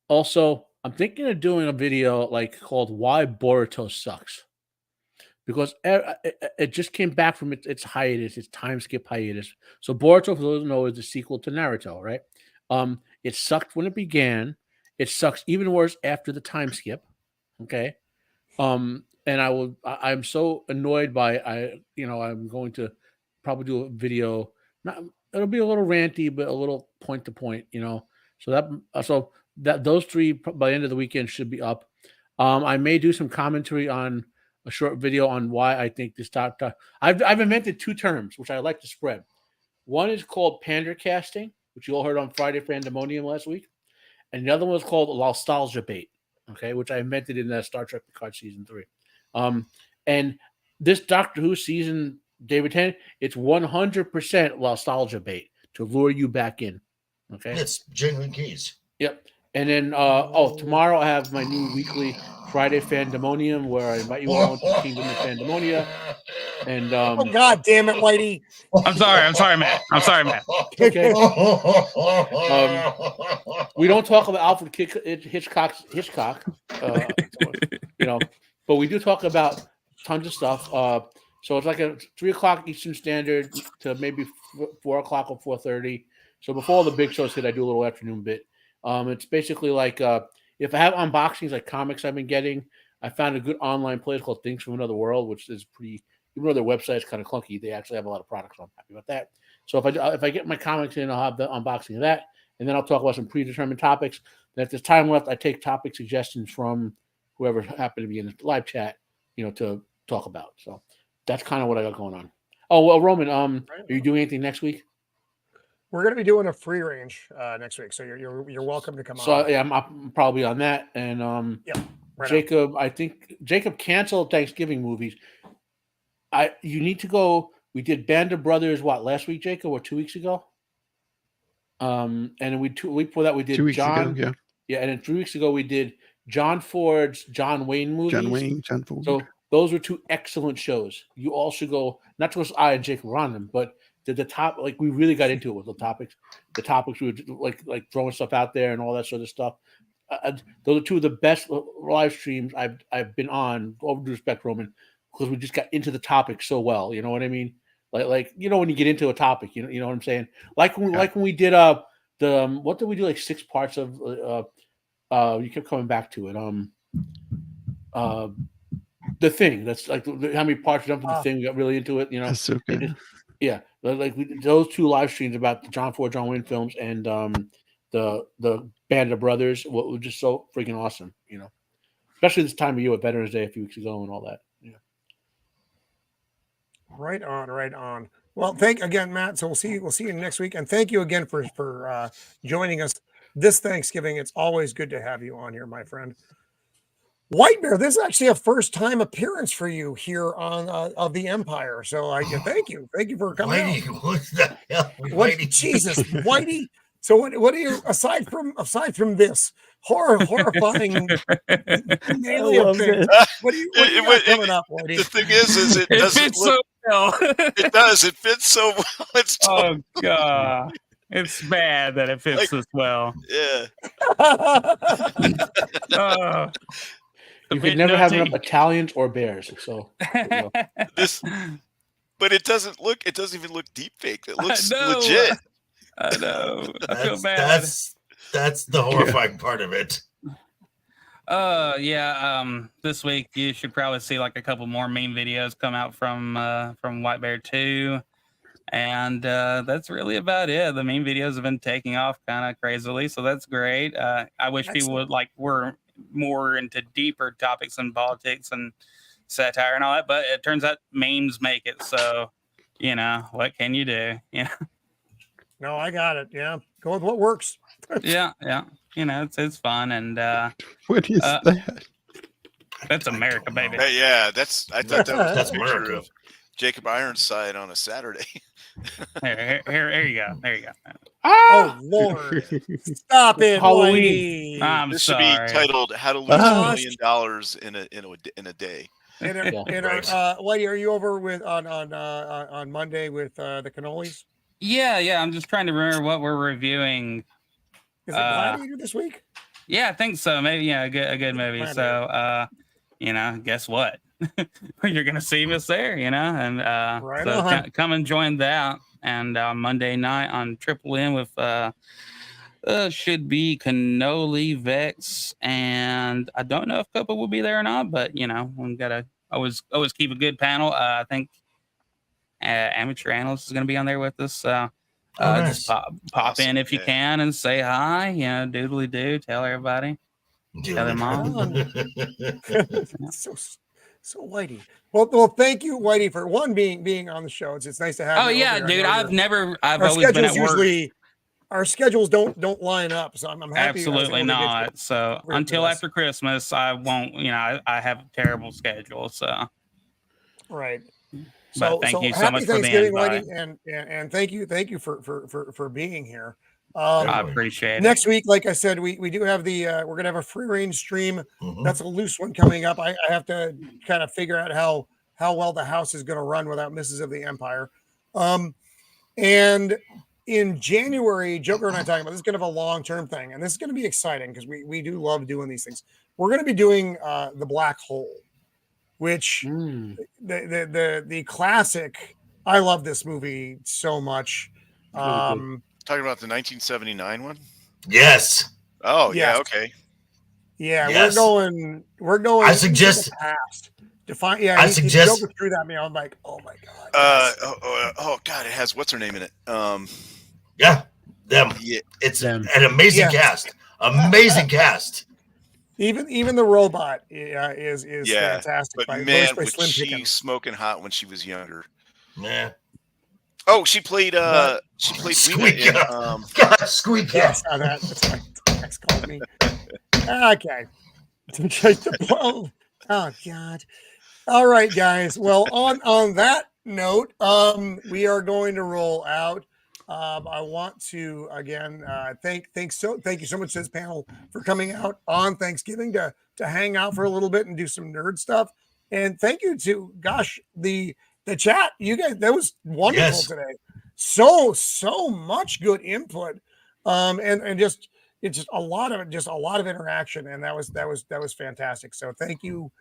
Also, I'm thinking of doing a video called Why Boruto Sucks. Because it just came back from its hiatus, its time skip hiatus. So Boruto, for those who know, is the sequel to Naruto, right? It sucked when it began. It sucks even worse after the time skip. Okay. And I'm so annoyed by it. I'm going to probably do a video. It'll be a little ranty, but a little point to point, So those three by the end of the weekend should be up. I may do some commentary on a short video on why I think this I've invented two terms which I like to spread. One is called pandercasting, which you all heard on Friday Fandemonium last week, and the other one was called nostalgia bait, okay, which I invented in the Star Trek Picard season 3. And this Doctor Who season, David Tennant, it's 100% nostalgia bait to lure you back in. Okay, it's genuine keys. Yep. And then, tomorrow I have my new weekly Friday Fandemonium where I invite you all to Kingdom of Fandemonia. And oh God damn it, Whitey! I'm sorry, Matt. Okay. We don't talk about Alfred Hitchcock, but we do talk about tons of stuff. So it's like a 3:00 Eastern Standard to maybe 4:00 or 4:30. So before all the big shows hit, I do a little afternoon bit. It's basically like if I have unboxings like comics I've been getting, I found a good online place called Things from Another World, which is pretty. Even though their website is kind of clunky, they actually have a lot of products, so I'm happy about that. So if I get my comics in, I'll have the unboxing of that, and then I'll talk about some predetermined topics. And if there's time left, I take topic suggestions from whoever happened to be in the live chat, to talk about. So that's kind of what I got going on. Oh well, Roman, are you doing anything next week? We're going to be doing a free range next week, so you're welcome to come on. So yeah, I'm probably on that, and right Jacob, I think Jacob canceled Thanksgiving movies. You need to go. We did Band of Brothers last week, Jacob, or 2 weeks ago. And then week before that we did 2 weeks John. ago, Yeah, and then 3 weeks ago we did John Ford's John Wayne movies. John Ford. So those were two excellent shows. You all should go. Not just I and Jacob were on them, but the top, we really got into it with the topics. The topics we were like throwing stuff out there and all that sort of stuff. Those are two of the best live streams I've been on. All due respect, Roman, because we just got into the topic so well. You know what I mean? Like when you get into a topic, you know what I'm saying? Like when we did what did we do? Like 6 parts of you kept coming back to it. The Thing. That's like how many parts jumped in the Thing. We got really into it. That's so good. Yeah, those 2 live streams about the John Ford, John Wayne films and the Band of Brothers were just so freaking awesome, especially this time of year with Veterans Day a few weeks ago and all that. Yeah. Right on, right on. Well, thank again, Matt. So we'll see you next week, and thank you again for joining us this Thanksgiving. It's always good to have you on here, my friend. White Bear, this is actually a first time appearance for you here on of the Empire. So thank you for coming Whitey, out. what the hell? What Whitey. Jesus, Whitey? So what do you aside from this horrifying melee of things? What do you got coming up, Whitey? The thing is it It doesn't fits look. so well. It does. It fits so well. It's Oh god, it's bad that it fits Like- this well. yeah. Oh, You could never have enough Italians or bears. So there you go. This, but it doesn't look. It doesn't even look deep fake. It looks know. legit. I know. I feel That's, bad. that's the horrifying part of it. This week you should probably see like a couple more meme videos come out from White Bear 2. And that's really about it. The meme videos have been taking off kind of crazily, so that's great. I wish people would were more into deeper topics in politics and satire and all that, but it turns out memes make it. So, what can you do? No, I got it. Yeah, go with what works. Yeah. It's fun, and What is that? that's America, baby. Yeah, I thought that was That's a picture America. of Jacob Ironside on a Saturday. Here you go. There you go. Oh Lord, stop it, Halloween. Whitey. I'm This sorry. should be titled "How to Lose Ah. $1 Million in a Day." And Right. Whitey, are you over with on Monday with the cannolis? Yeah. I'm just trying to remember what we're reviewing. Is it Gladiator this week? Yeah, I think so. Maybe a good movie. So guess what? You're gonna see us there, and Right so on. come and join that. And Monday night on Triple M with should be Cannoli Vex, and I don't know if Copa will be there or not, but we gotta always keep a good panel. I think Amateur Analyst is gonna be on there with us. So Nice. just pop Awesome, in if you yeah. can and say hi. Doodly do. Tell everybody. Tell their mom. so Whitey. Well, thank you, Whitey, for being on the show. It's nice to have. Oh you yeah, over here. dude. I know I've our always been schedules at work. usually our schedules don't line up, so I'm happy. I was Absolutely able to get you not. So for until this. after Christmas, I won't. I have a terrible schedule. So Right. But thank you so happy much for the Thanksgiving, invite. Whitey, and thank you for being here. I appreciate it. Next week, like I said, we do have we're gonna have a free range stream. Mhm. That's a loose one coming up. I have to kind of figure out how well the house is going to run without Misses of the Empire. And in January, Joker and I talking about this is kind of a long-term thing, and this is going to be exciting because we do love doing these things. We're going to be doing the Black Hole, which the classic. I love this movie so much. Talking about the 1979 one. Yes. Oh Yes. yeah, okay. Yeah, Yes. we're going. I into suggest- the past. Define. Yeah, I he suggest- Joker threw that at me. I'm like, oh my god. yes. Oh god, it has what's her name in it? Yeah. Them. Yeah. It's Them. an amazing Yes. cast. Amazing cast. Even the robot is Yeah, fantastic. But voiced man, by was Slim she Pickens. smoking hot when she was younger? Yeah. Oh, she played Lena Squeak in, up. God, squeak. Yeah, I Yeah. saw that. That's what Tex called me. Okay. Oh God. All right, guys. Well, on that note, we are going to roll out. I want to again thank you so much to this panel for coming out on Thanksgiving to hang out for a little bit and do some nerd stuff. And thank you to the chat. You guys, that was wonderful Yes. today. So much good input. And just it's just a lot of interaction, and that was fantastic. So thank you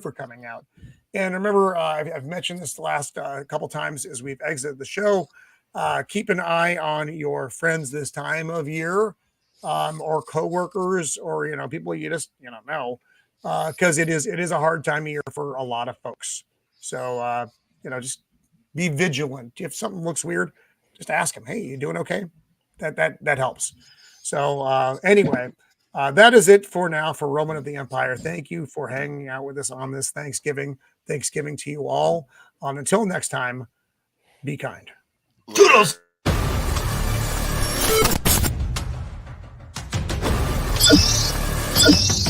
for coming out. And remember, I've mentioned this the last couple times as we've exited the show. Keep an eye on your friends this time of year, or coworkers, or people you just know, because it is a hard time of year for a lot of folks. So just be vigilant. If something looks weird, just ask them, "Hey, you doing okay?" That helps. So anyway, That is it for now for Roman of the Empire. Thank you for hanging out with us on this Thanksgiving. Thanksgiving to you all. Until next time, be kind. Toodles. Later.